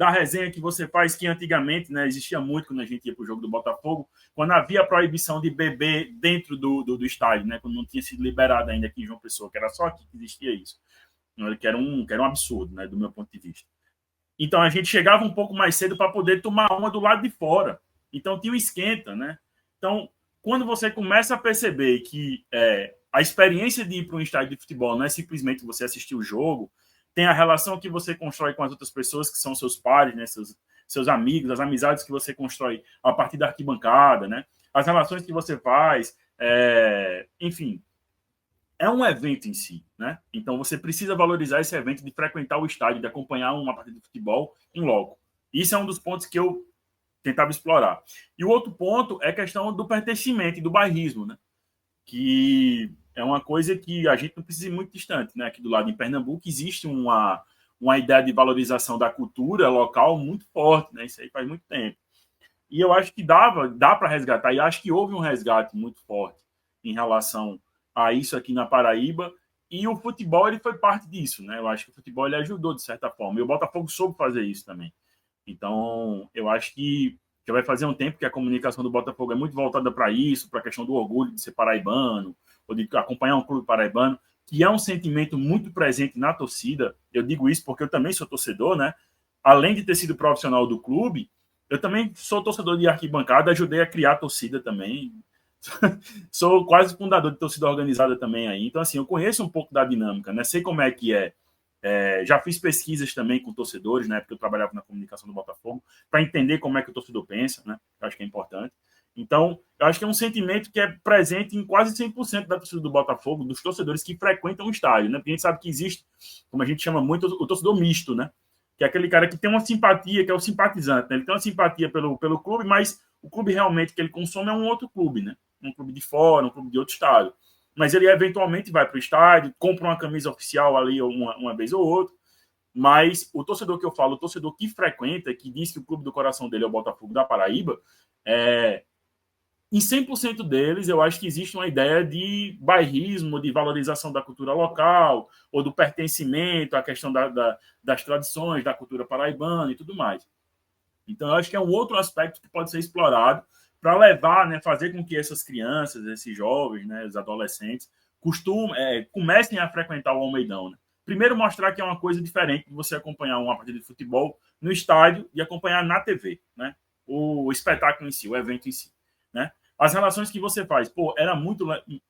Da resenha que você faz, que antigamente, né, existia muito quando a gente ia para o jogo do Botafogo, quando havia a proibição de beber dentro do estádio, né, quando não tinha sido liberado ainda aqui em João Pessoa, que era só aqui que existia isso, que era um absurdo, né, do meu ponto de vista. Então a gente chegava um pouco mais cedo para poder tomar uma do lado de fora. Então tinha um esquenta, né? Então, quando você começa a perceber que a experiência de ir para um estádio de futebol não é simplesmente você assistir o jogo, tem a relação que você constrói com as outras pessoas que são seus pares, né, seus amigos, as amizades que você constrói a partir da arquibancada, né, as relações que você faz, enfim, é um evento em si, né? Então você precisa valorizar esse evento de frequentar o estádio, de acompanhar uma partida de futebol em loco. Isso é um dos pontos que eu tentava explorar. E o outro ponto é a questão do pertencimento e do bairrismo, né? Que é uma coisa que a gente não precisa ir muito distante, né? Aqui do lado em Pernambuco existe uma ideia de valorização da cultura local muito forte, né? Isso aí faz muito tempo. E eu acho que dá para resgatar, e acho que houve um resgate muito forte em relação a isso aqui na Paraíba, e o futebol ele foi parte disso, né? Eu acho que o futebol ele ajudou de certa forma, e o Botafogo soube fazer isso também. Então, eu acho que já vai fazer um tempo que a comunicação do Botafogo é muito voltada para isso, para a questão do orgulho de ser paraibano, ou de acompanhar um clube paraibano, que é um sentimento muito presente na torcida. Eu digo isso porque eu também sou torcedor, né? além de ter sido profissional do clube, eu também sou torcedor de arquibancada, ajudei a criar a torcida também. Sou quase fundador de torcida organizada também aí. Então, assim, eu conheço um pouco da dinâmica, né? Sei como é que é. Já fiz pesquisas também com torcedores, né? Porque eu trabalhava na comunicação do Botafogo, para entender como é que o torcedor pensa, né? Eu acho que é importante. Então, eu acho que é um sentimento que é presente em quase 100% da torcida do Botafogo, dos torcedores que frequentam o estádio, né? Porque a gente sabe que existe, como a gente chama muito, o torcedor misto, né? Que é aquele cara que tem uma simpatia, que é o simpatizante, né? Ele tem uma simpatia pelo clube, mas o clube realmente que ele consome é um outro clube, né? Um clube de fora, um clube de outro estado. Mas ele eventualmente vai para o estádio, compra uma camisa oficial ali uma vez ou outra. Mas o torcedor que eu falo, o torcedor que frequenta, que diz que o clube do coração dele é o Botafogo da Paraíba, em 100% deles, eu acho que existe uma ideia de bairrismo, de valorização da cultura local, ou do pertencimento à questão das tradições, da cultura paraibana e tudo mais. Então, eu acho que é um outro aspecto que pode ser explorado para levar, né, fazer com que essas crianças, esses jovens, né, os adolescentes, comecem a frequentar o Almeidão. Né? Primeiro, mostrar que é uma coisa diferente de você acompanhar uma partida de futebol no estádio e acompanhar na TV, né? O espetáculo em si, o evento em si. Né? As relações que você faz, era muito.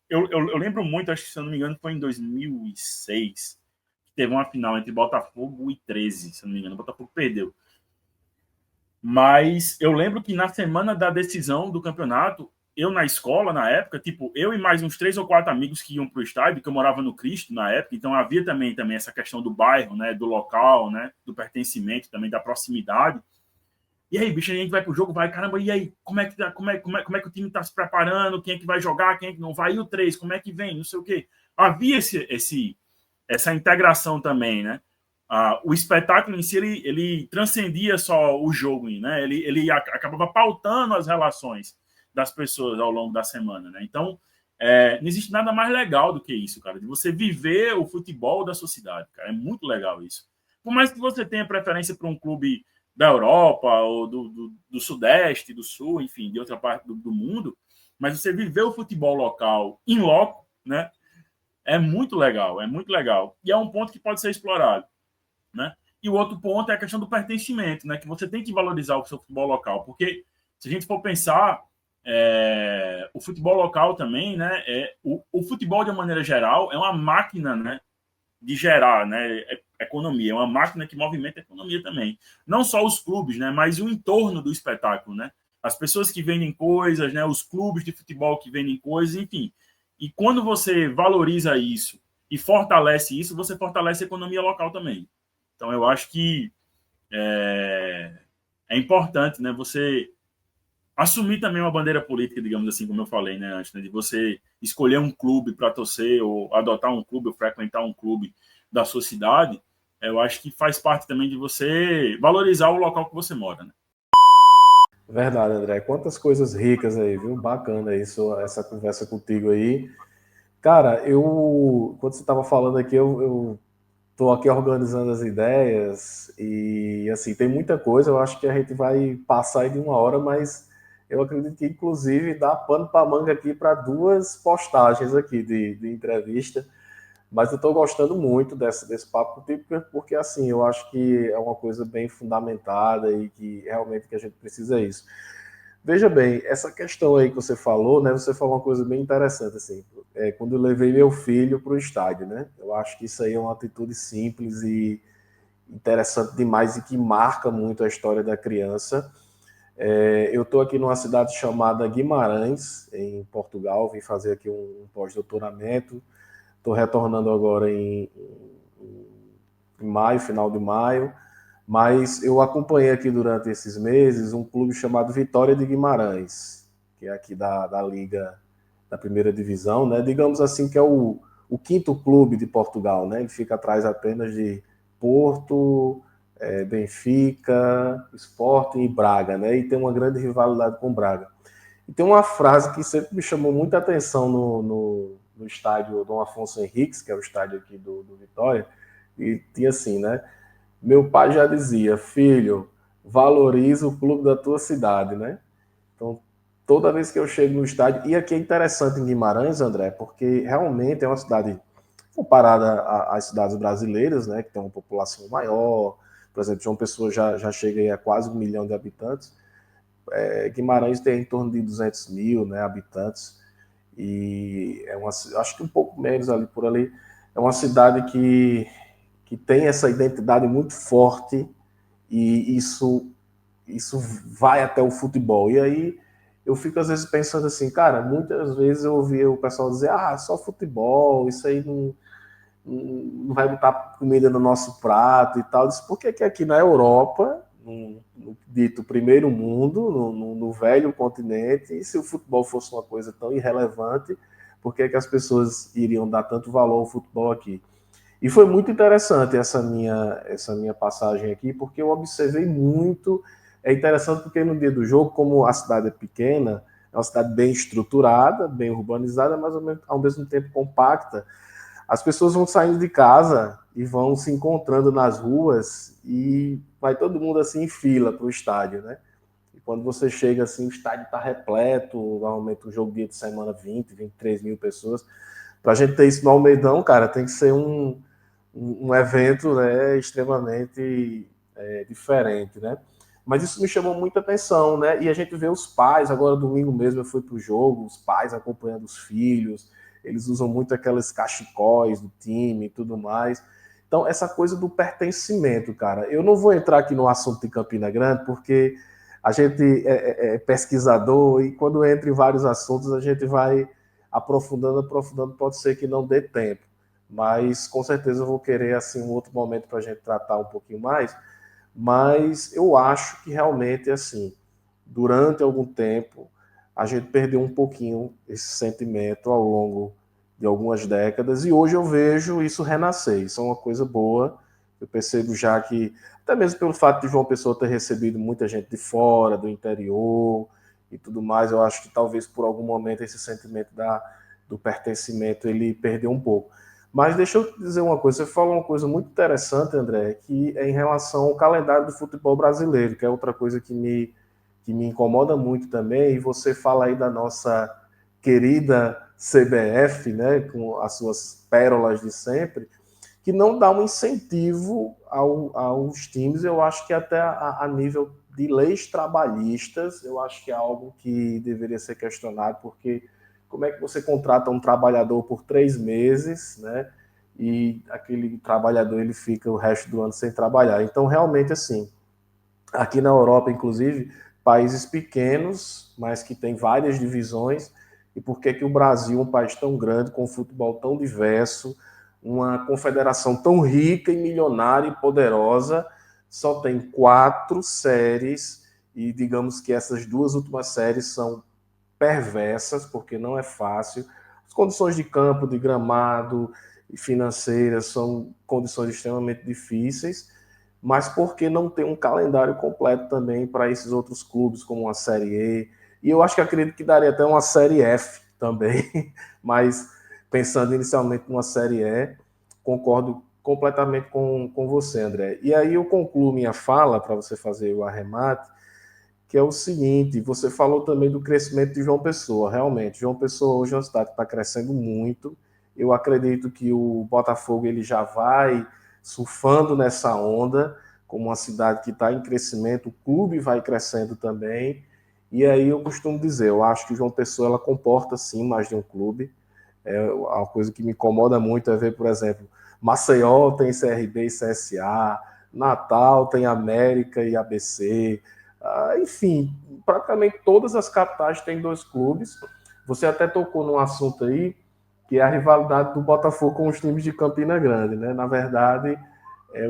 Eu lembro muito, acho que se eu não me engano, foi em 2006, que teve uma final entre Botafogo e 13, se eu não me engano. O Botafogo perdeu. Mas eu lembro que na semana da decisão do campeonato, eu na escola, na época, eu e mais uns 3 ou 4 amigos que iam para o estádio, que eu morava no Cristo na época, então havia também essa questão do bairro, né, do local, né, do pertencimento, também da proximidade. E aí, bicho, a gente vai pro jogo, vai, caramba, e aí, como é que o time tá se preparando, quem é que vai jogar, quem é que não vai, e o 3, como é que vem, não sei o quê. Havia essa integração também, né? O espetáculo em si, ele transcendia só o jogo, né? Ele acabava pautando as relações das pessoas ao longo da semana, né? Então, não existe nada mais legal do que isso, cara, de você viver o futebol da sua cidade, cara. É muito legal isso. Por mais que você tenha preferência para um clube da Europa ou do Sudeste, do Sul, enfim, de outra parte do mundo, mas você viver o futebol local em loco, né? É muito legal, é muito legal. E é um ponto que pode ser explorado, né? E o outro ponto é a questão do pertencimento, né? Que você tem que valorizar o seu futebol local, porque se a gente for pensar, o futebol local também, né? O futebol, de uma maneira geral, é uma máquina, né? De gerar, né, economia, é uma máquina que movimenta a economia também. Não só os clubes, né, mas o entorno do espetáculo, né? As pessoas que vendem coisas, né, os clubes de futebol que vendem coisas, enfim. E quando você valoriza isso e fortalece isso, você fortalece a economia local também. Então, eu acho que é importante, né, você assumir também uma bandeira política, digamos assim, como eu falei, né, antes, né, de você escolher um clube para torcer, ou adotar um clube, ou frequentar um clube da sua cidade, eu acho que faz parte também de você valorizar o local que você mora, né? Verdade, André. Quantas coisas ricas aí, viu? Bacana isso, essa conversa contigo aí. Cara, quando você estava falando aqui, eu tô aqui organizando as ideias e, assim, tem muita coisa. Eu acho que a gente vai passar aí de 1 hora, mas eu acredito que, inclusive, dá pano para manga aqui para 2 postagens aqui de entrevista. Mas eu estou gostando muito desse papo contigo, porque, assim, eu acho que é uma coisa bem fundamentada e que realmente que a gente precisa é isso. Veja bem, essa questão aí que você falou, né? Você falou uma coisa bem interessante, assim, quando eu levei meu filho para o estádio, né? Eu acho que isso aí é uma atitude simples e interessante demais e que marca muito a história da criança. Eu estou aqui numa cidade chamada Guimarães, em Portugal, vim fazer aqui um pós-doutoramento. Estou retornando agora em maio, final de maio, mas eu acompanhei aqui durante esses meses um clube chamado Vitória de Guimarães, que é aqui da Liga da Primeira Divisão, né? Digamos assim que é o quinto clube de Portugal, né? Ele fica atrás apenas de Porto, Benfica, Sporting e Braga, né? E tem uma grande rivalidade com Braga. E tem uma frase que sempre me chamou muita atenção no estádio Dom Afonso Henriques, que é o estádio aqui do Vitória, e tinha assim, né? Meu pai já dizia, filho, valoriza o clube da tua cidade, né? Então, toda vez que eu chego no estádio, e aqui é interessante em Guimarães, André, porque realmente é uma cidade comparada às cidades brasileiras, né, que tem uma população maior, Por exemplo, João Pessoa já chega aí a quase 1 milhão de habitantes. Guimarães tem em torno de 200 mil, né, habitantes, e acho que um pouco menos ali por ali. É uma cidade que tem essa identidade muito forte, e isso vai até o futebol. E aí eu fico às vezes pensando assim, cara, muitas vezes eu ouvia o pessoal dizer, só futebol, isso aí não vai botar comida no nosso prato e tal. Eu disse, por que aqui na Europa, no dito primeiro mundo, no velho continente, e se o futebol fosse uma coisa tão irrelevante, por que as pessoas iriam dar tanto valor ao futebol aqui? E foi muito interessante essa minha passagem aqui, porque eu observei muito. É interessante porque no dia do jogo, como a cidade é pequena, é uma cidade bem estruturada, bem urbanizada, mas ao mesmo tempo compacta. As pessoas vão saindo de casa e vão se encontrando nas ruas e vai todo mundo assim em fila para o estádio, né? E quando você chega assim, o estádio está repleto, normalmente um jogo dia de semana 23 mil pessoas. Para a gente ter isso no Almeidão, cara, tem que ser um evento, né, extremamente diferente, né? Mas isso me chamou muita atenção, né? E a gente vê os pais, agora domingo mesmo eu fui para o jogo, os pais acompanhando os filhos, eles usam muito aquelas cachecóis do time e tudo mais. Então, essa coisa do pertencimento, cara. Eu não vou entrar aqui no assunto de Campina Grande, porque a gente é pesquisador e quando entra em vários assuntos a gente vai aprofundando, pode ser que não dê tempo. Mas com certeza eu vou querer assim um outro momento para a gente tratar um pouquinho mais. Mas eu acho que realmente assim, durante algum tempo a gente perdeu um pouquinho esse sentimento ao longo de algumas décadas e hoje eu vejo isso renascer. Isso é uma coisa boa. Eu percebo já que até mesmo pelo fato de João Pessoa ter recebido muita gente de fora, do interior e tudo mais, eu acho que talvez por algum momento esse sentimento do pertencimento ele perdeu um pouco. Mas deixa eu dizer uma coisa, você falou uma coisa muito interessante, André, que é em relação ao calendário do futebol brasileiro, que é outra coisa que me incomoda muito também, e você fala aí da nossa querida CBF, né, com as suas pérolas de sempre, que não dá um incentivo aos times, eu acho que até a nível de leis trabalhistas, eu acho que é algo que deveria ser questionado, porque como é que você contrata um trabalhador por 3 meses, né? E aquele trabalhador ele fica o resto do ano sem trabalhar. Então, realmente, assim, aqui na Europa, inclusive, países pequenos, mas que tem várias divisões, e por que o Brasil, um país tão grande, com um futebol tão diverso, uma confederação tão rica e milionária e poderosa, só tem 4 séries, e digamos que essas 2 últimas séries são perversas, porque não é fácil. As condições de campo, de gramado e financeiras são condições extremamente difíceis, mas porque não tem um calendário completo também para esses outros clubes, como a Série E. E eu acho que acredito que daria até uma Série F também, mas pensando inicialmente numa Série E, concordo completamente com você, André. E aí eu concluo minha fala, para você fazer o arremate, que é o seguinte, você falou também do crescimento de João Pessoa, realmente, João Pessoa hoje é uma cidade que está crescendo muito, eu acredito que o Botafogo ele já vai surfando nessa onda, como uma cidade que está em crescimento, o clube vai crescendo também, e aí eu costumo dizer, eu acho que João Pessoa ela comporta sim mais de um clube, uma coisa que me incomoda muito é ver, por exemplo, Maceió tem CRB e CSA, Natal tem América e ABC, enfim, praticamente todas as capitais têm 2 clubes. Você até tocou num assunto aí, que é a rivalidade do Botafogo com os times de Campina Grande, né? Na verdade,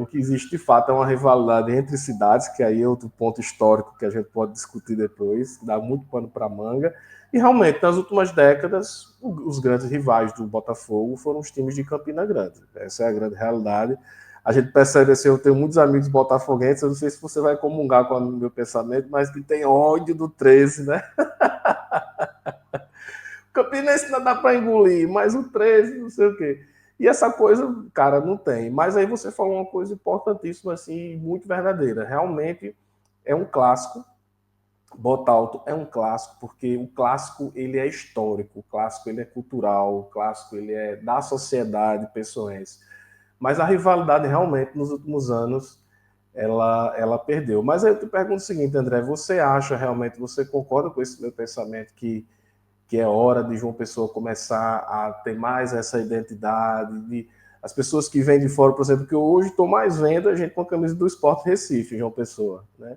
o que existe de fato é uma rivalidade entre cidades, que aí é outro ponto histórico que a gente pode discutir depois, que dá muito pano para manga. E realmente, nas últimas décadas, os grandes rivais do Botafogo foram os times de Campina Grande. Essa é a grande realidade. A gente percebe assim, eu tenho muitos amigos botafoguenses, eu não sei se você vai comungar com o meu pensamento, mas que tem ódio do 13, né? O Campinense não dá para engolir, mas o 13, não sei o quê. E essa coisa, cara, não tem. Mas aí você falou uma coisa importantíssima, assim, muito verdadeira. Realmente é um clássico. Botalto é um clássico, porque o clássico ele é histórico, o clássico ele é cultural, o clássico ele é da sociedade pessoense. Mas a rivalidade realmente nos últimos anos ela perdeu. Mas aí eu te pergunto o seguinte, André, você acha realmente, você concorda com esse meu pensamento que é hora de João Pessoa começar a ter mais essa identidade, de as pessoas que vêm de fora, por exemplo, que hoje estou mais vendo a gente com a camisa do Sport Recife, João Pessoa, né?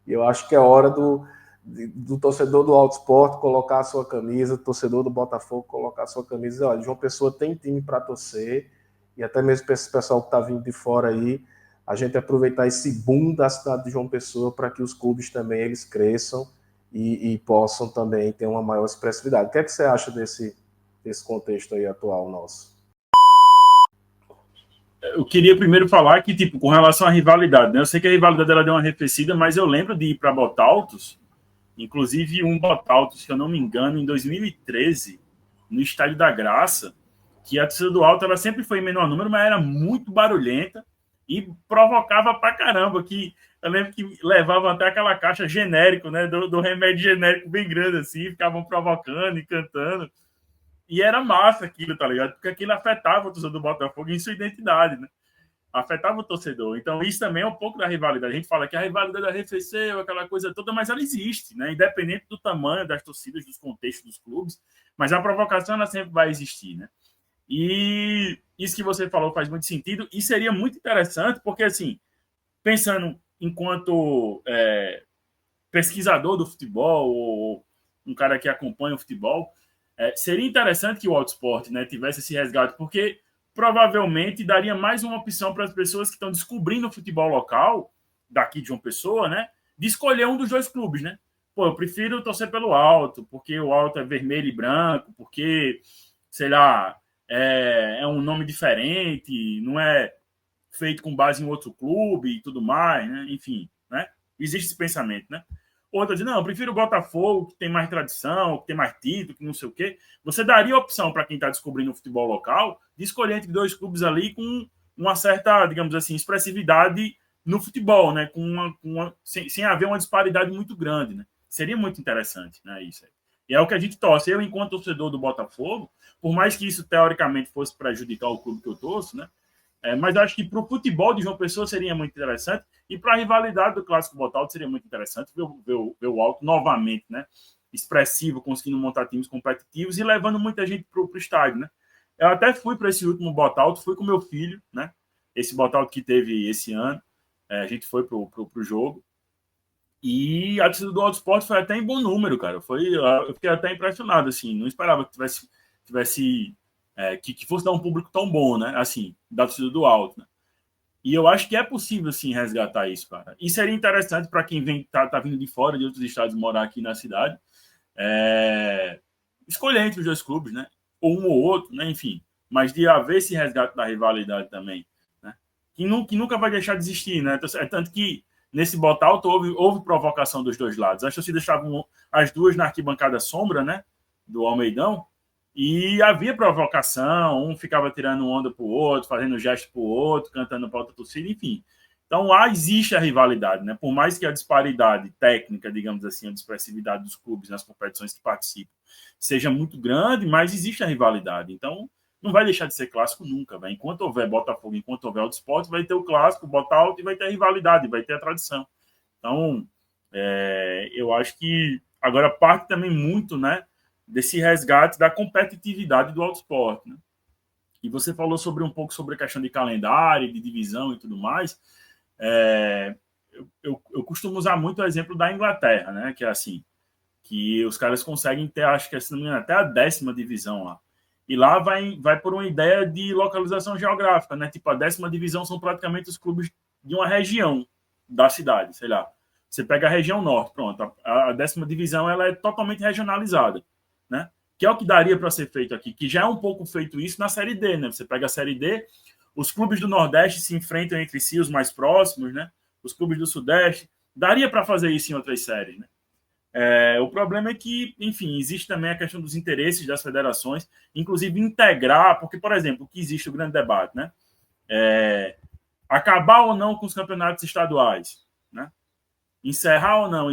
E eu acho que é hora do torcedor do Alto Sport colocar a sua camisa, torcedor do Botafogo colocar a sua camisa, olha, João Pessoa tem time para torcer, e até mesmo para esse pessoal que está vindo de fora aí, a gente aproveitar esse boom da cidade de João Pessoa para que os clubes também eles cresçam e possam também ter uma maior expressividade. O que é que você acha desse contexto aí atual nosso? Eu queria primeiro falar que, tipo, com relação à rivalidade, né? Eu sei que a rivalidade ela deu uma arrefecida, mas eu lembro de ir para Botaltos, inclusive um Botaltos, se eu não me engano, em 2013, no Estádio da Graça, que a torcida do Alto ela sempre foi em menor número, mas era muito barulhenta e provocava pra caramba, que eu lembro que levavam até aquela caixa genérico, né, do remédio genérico bem grande assim, ficavam provocando e cantando. E era massa aquilo, tá ligado? Porque aquilo afetava o torcedor do Botafogo em sua identidade, né? Afetava o torcedor. Então, isso também é um pouco da rivalidade. A gente fala que a rivalidade arrefeceu, aquela coisa toda, mas ela existe, né? Independente do tamanho das torcidas, dos contextos dos clubes, mas a provocação ela sempre vai existir, né? E isso que você falou faz muito sentido e seria muito interessante, porque, assim, pensando enquanto pesquisador do futebol ou um cara que acompanha o futebol, seria interessante que o Autosport, né, tivesse esse resgate, porque provavelmente daria mais uma opção para as pessoas que estão descobrindo o futebol local, daqui de uma pessoa, né, de escolher um dos dois clubes, né? Pô, eu prefiro torcer pelo Alto, porque o Alto é vermelho e branco, porque, sei lá, é um nome diferente, não é feito com base em outro clube e tudo mais, né? Enfim, né? Existe esse pensamento, né? Outra diz, não, eu prefiro o Botafogo, que tem mais tradição, que tem mais título, que não sei o quê. Você daria a opção para quem está descobrindo o futebol local de escolher entre dois clubes ali com uma certa, digamos assim, expressividade no futebol, né? Sem haver uma disparidade muito grande, né? Seria muito interessante, né? Isso aí. E é o que a gente torce. Eu, enquanto torcedor do Botafogo, por mais que isso teoricamente fosse prejudicar o clube que eu torço, né? Mas acho que para o futebol de João Pessoa seria muito interessante e para a rivalidade do Clássico Botalto seria muito interessante ver o Alto novamente, né? Expressivo, conseguindo montar times competitivos e levando muita gente para o estádio, né? Eu até fui para esse último Botalto, fui com meu filho, né? Esse Botalto que teve esse ano, a gente foi para o jogo e a torcida do Alto Esporte foi até em bom número, cara. Eu fiquei até impressionado, assim, não esperava que tivesse que fosse dar um público tão bom, né? Assim, da torcida do Alto, né? E eu acho que é possível, sim, resgatar isso, cara. E seria interessante para quem tá vindo de fora, de outros estados, morar aqui na cidade, escolher entre os dois clubes, né? Ou um ou outro, né? Enfim. Mas de haver esse resgate da rivalidade também, né? Que nunca vai deixar de existir, né? É tanto que nesse Botalto houve provocação dos dois lados. As torcidas estavam as duas na arquibancada sombra, né? Do Almeidão. E havia provocação, um ficava tirando onda para o outro, fazendo gesto para o outro, cantando para outra torcida, enfim. Então lá existe a rivalidade, né? Por mais que a disparidade técnica, digamos assim, a expressividade dos clubes nas competições que participam seja muito grande, mas existe a rivalidade. Então não vai deixar de ser clássico nunca, véio. Enquanto houver Botafogo, enquanto houver Alto Esporte, vai ter o clássico, botar alto e vai ter a rivalidade, vai ter a tradição. Então eu acho que agora parte também muito, né? Desse resgate da competitividade do autosport, né? E você falou um pouco sobre a questão de calendário, de divisão e tudo mais. Eu costumo usar muito o exemplo da Inglaterra, né? Que é assim, que os caras conseguem ter, acho que se não me engano, até a 10ª divisão lá. E lá vai por uma ideia de localização geográfica, né? Tipo, a 10ª divisão são praticamente os clubes de uma região da cidade, sei lá. Você pega a região norte, pronto. A 10ª divisão ela é totalmente regionalizada, né? Que é o que daria para ser feito aqui, que já é um pouco feito isso na Série D, né? Você pega a Série D, os clubes do Nordeste se enfrentam entre si, os mais próximos, né? Os clubes do Sudeste. Daria para fazer isso em outras séries, né? O problema é que, enfim, existe também a questão dos interesses das federações, inclusive integrar, porque, por exemplo, o que existe o grande debate, né? Acabar ou não com os campeonatos estaduais, né? Encerrar ou não,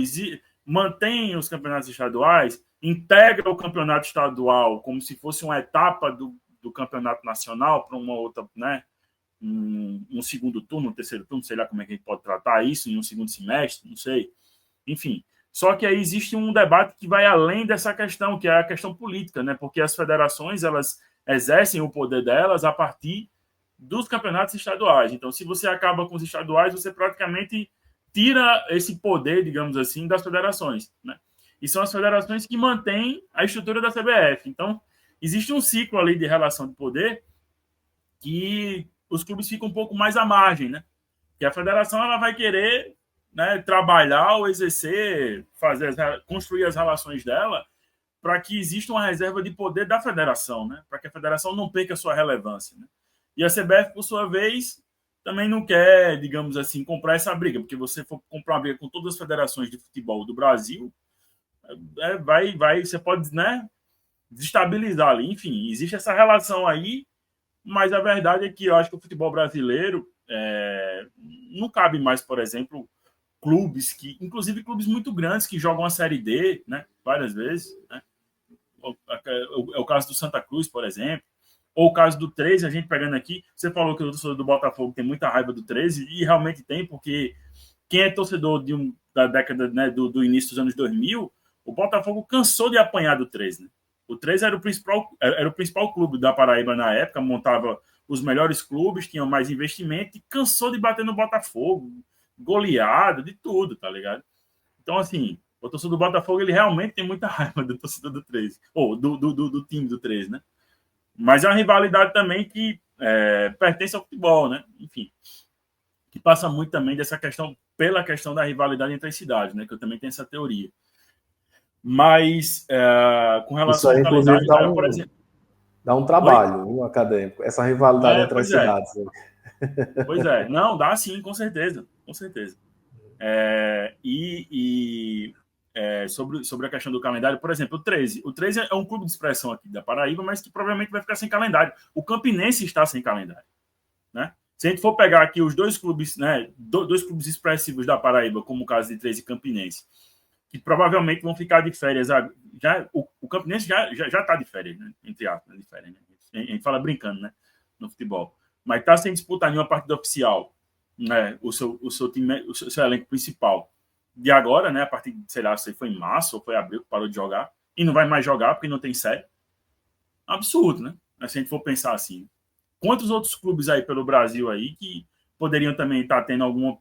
mantém os campeonatos estaduais, integra o campeonato estadual como se fosse uma etapa do campeonato nacional para uma outra, né, um segundo turno, um terceiro turno, sei lá como é que a gente pode tratar isso, em um segundo semestre, não sei. Enfim, só que aí existe um debate que vai além dessa questão, que é a questão política, né? Porque as federações, elas exercem o poder delas a partir dos campeonatos estaduais. Então, se você acaba com os estaduais, você praticamente tira esse poder, digamos assim, das federações, né? E são as federações que mantêm a estrutura da CBF. Então, existe um ciclo ali de relação de poder que os clubes ficam um pouco mais à margem, né? Que a federação ela vai querer, né, trabalhar ou exercer, construir as relações dela para que exista uma reserva de poder da federação, né? Para que a federação não perca a sua relevância, né? E a CBF, por sua vez, também não quer, digamos assim, comprar essa briga, porque você for comprar uma briga com todas as federações de futebol do Brasil, você pode, né, desestabilizar ali. Enfim, existe essa relação aí, mas a verdade é que eu acho que o futebol brasileiro não cabe mais, por exemplo, clubes que, inclusive clubes muito grandes que jogam a Série D, né, várias vezes, né? É o caso do Santa Cruz, por exemplo, ou o caso do 13, a gente pegando aqui, você falou que o torcedor do Botafogo tem muita raiva do 13, e realmente tem, porque quem é torcedor da década, né, do início dos anos 2000, o Botafogo cansou de apanhar do 13, né? O 13 era o principal clube da Paraíba na época, montava os melhores clubes, tinha mais investimento, e cansou de bater no Botafogo, goleado, de tudo, tá ligado? Então, assim, o torcedor do Botafogo, ele realmente tem muita raiva do torcedor do 13, ou do time do 13, né? Mas é uma rivalidade também que pertence ao futebol, né? Enfim, que passa muito também dessa questão, pela questão da rivalidade entre as cidades, né? Que eu também tenho essa teoria. Mas, com Isso relação ao aí, inclusive, calendário, cara, por exemplo... dá um Oi? trabalho, viu, acadêmico, essa rivalidade entre as Pois é. cidades. Pois é. Não, dá sim, com certeza. Com certeza. Sobre a questão do calendário, por exemplo, o 13. O 13 é um clube de expressão aqui da Paraíba, mas que provavelmente vai ficar sem calendário. O Campinense está sem calendário, né? Se a gente for pegar aqui os dois clubes, né, dois clubes expressivos da Paraíba, como o caso de 13 e Campinense, que provavelmente vão ficar de férias. O Campinense já está de férias, né? Entre aspas, de férias, né? A gente fala brincando, né? No futebol. Mas está sem disputar nenhuma partida oficial, né? O seu time, o seu elenco principal. De agora, né? A partir de, sei lá, se foi em março ou foi em abril que parou de jogar, e não vai mais jogar porque não tem série. Absurdo, né? Se a gente for pensar assim. Quantos outros clubes aí pelo Brasil aí que poderiam também estar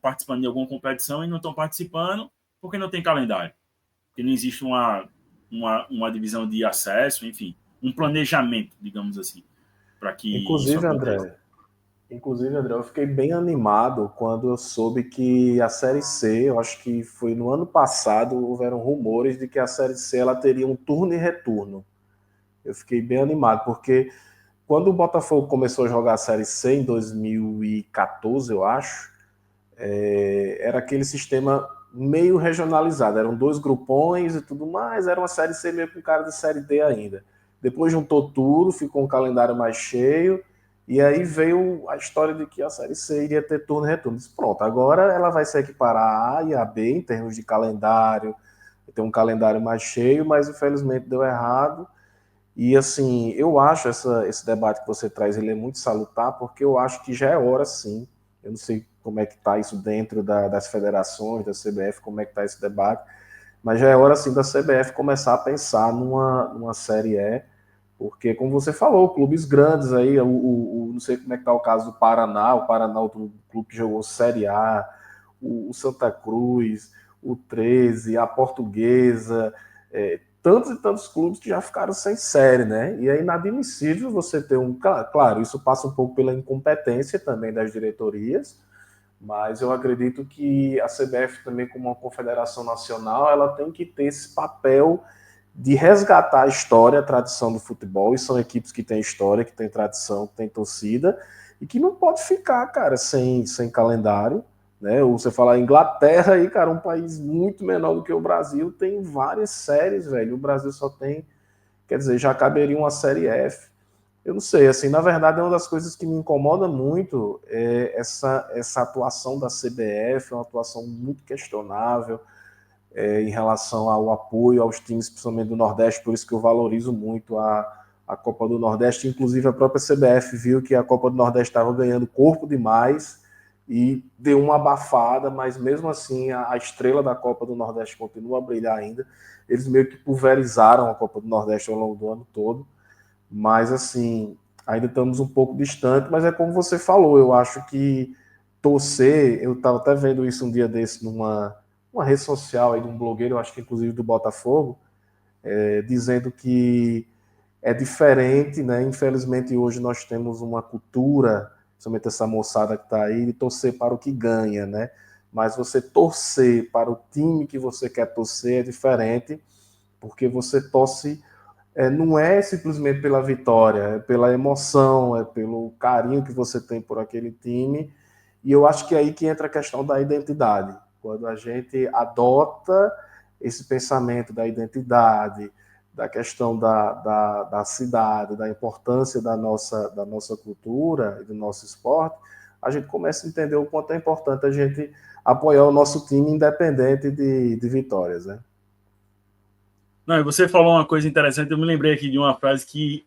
participando de alguma competição e não estão participando porque não tem calendário? Porque não existe uma divisão de acesso, enfim, um planejamento, digamos assim, para que isso Inclusive, aconteça. André, eu fiquei bem animado quando eu soube que a Série C, eu acho que foi no ano passado, houveram rumores de que a Série C ela teria um turno e retorno. Eu fiquei bem animado, porque quando o Botafogo começou a jogar a Série C em 2014, eu acho, era aquele sistema meio regionalizado. Eram dois grupões e tudo mais, era uma Série C meio com cara de Série D ainda. Depois juntou tudo, ficou um calendário mais cheio, e aí veio a história de que a Série C iria ter turno e retorno. Disse, pronto, agora ela vai se equiparar a A e a B em termos de calendário, tem um calendário mais cheio, mas infelizmente deu errado. E assim, eu acho esse debate que você traz, ele é muito salutar, porque eu acho que já é hora sim. Eu não sei como é que está isso dentro das federações, da CBF, como é que está esse debate, mas já é hora sim da CBF começar a pensar numa Série E, porque como você falou, clubes grandes aí, não sei como é que está o caso do Paraná, outro clube que jogou Série A, o Santa Cruz, o 13, a Portuguesa, tantos e tantos clubes que já ficaram sem série, né? E é inadmissível você ter Claro, isso passa um pouco pela incompetência também das diretorias, mas eu acredito que a CBF também, como uma confederação nacional, ela tem que ter esse papel de resgatar a história, a tradição do futebol, e são equipes que têm história, que têm tradição, que têm torcida, e que não pode ficar, cara, sem calendário, né? Ou você falar Inglaterra aí, cara, um país muito menor do que o Brasil, tem várias séries, velho. O Brasil só tem, quer dizer, já caberia uma série F. Eu não sei, assim, na verdade é uma das coisas que me incomoda muito essa atuação da CBF, é uma atuação muito questionável em relação ao apoio aos times, principalmente do Nordeste, por isso que eu valorizo muito a a Copa do Nordeste. Inclusive, a própria CBF viu que a Copa do Nordeste estava ganhando corpo demais e deu uma abafada, mas mesmo assim a estrela da Copa do Nordeste continua a brilhar ainda. Eles meio que pulverizaram a Copa do Nordeste ao longo do ano todo, mas assim, ainda estamos um pouco distante, mas é como você falou, eu acho que torcer, eu estava até vendo isso um dia desse numa uma rede social aí de um blogueiro, eu acho que inclusive do Botafogo, dizendo que é diferente, né? Infelizmente hoje nós temos uma cultura, principalmente essa moçada que está aí, de torcer para o que ganha, né? Mas você torcer para o time que você quer torcer é diferente, porque você torce, não é simplesmente pela vitória, é pela emoção, é pelo carinho que você tem por aquele time, e eu acho que é aí que entra a questão da identidade. Quando a gente adota esse pensamento da identidade, da questão da cidade, da importância da nossa cultura e do nosso esporte, a gente começa a entender o quanto é importante a gente apoiar o nosso time independente de vitórias, né? Não, e você falou uma coisa interessante, eu me lembrei aqui de uma frase que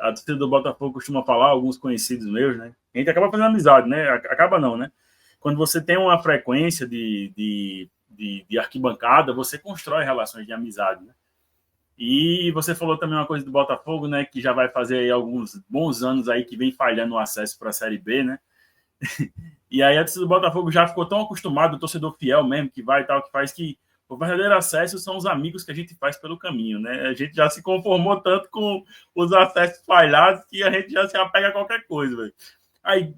a torcida do Botafogo costuma falar, alguns conhecidos meus, né? A gente acaba fazendo amizade, né? Acaba não, né? Quando você tem uma frequência de arquibancada, você constrói relações de amizade, né? E você falou também uma coisa do Botafogo, né? Que já vai fazer aí alguns bons anos aí que vem falhando o acesso para a Série B, né? E aí a torcida do Botafogo já ficou tão acostumado, o torcedor fiel mesmo, que vai e tal, que faz que o verdadeiro acesso são os amigos que a gente faz pelo caminho, né? A gente já se conformou tanto com os acessos falhados que a gente já se apega a qualquer coisa, velho. Aí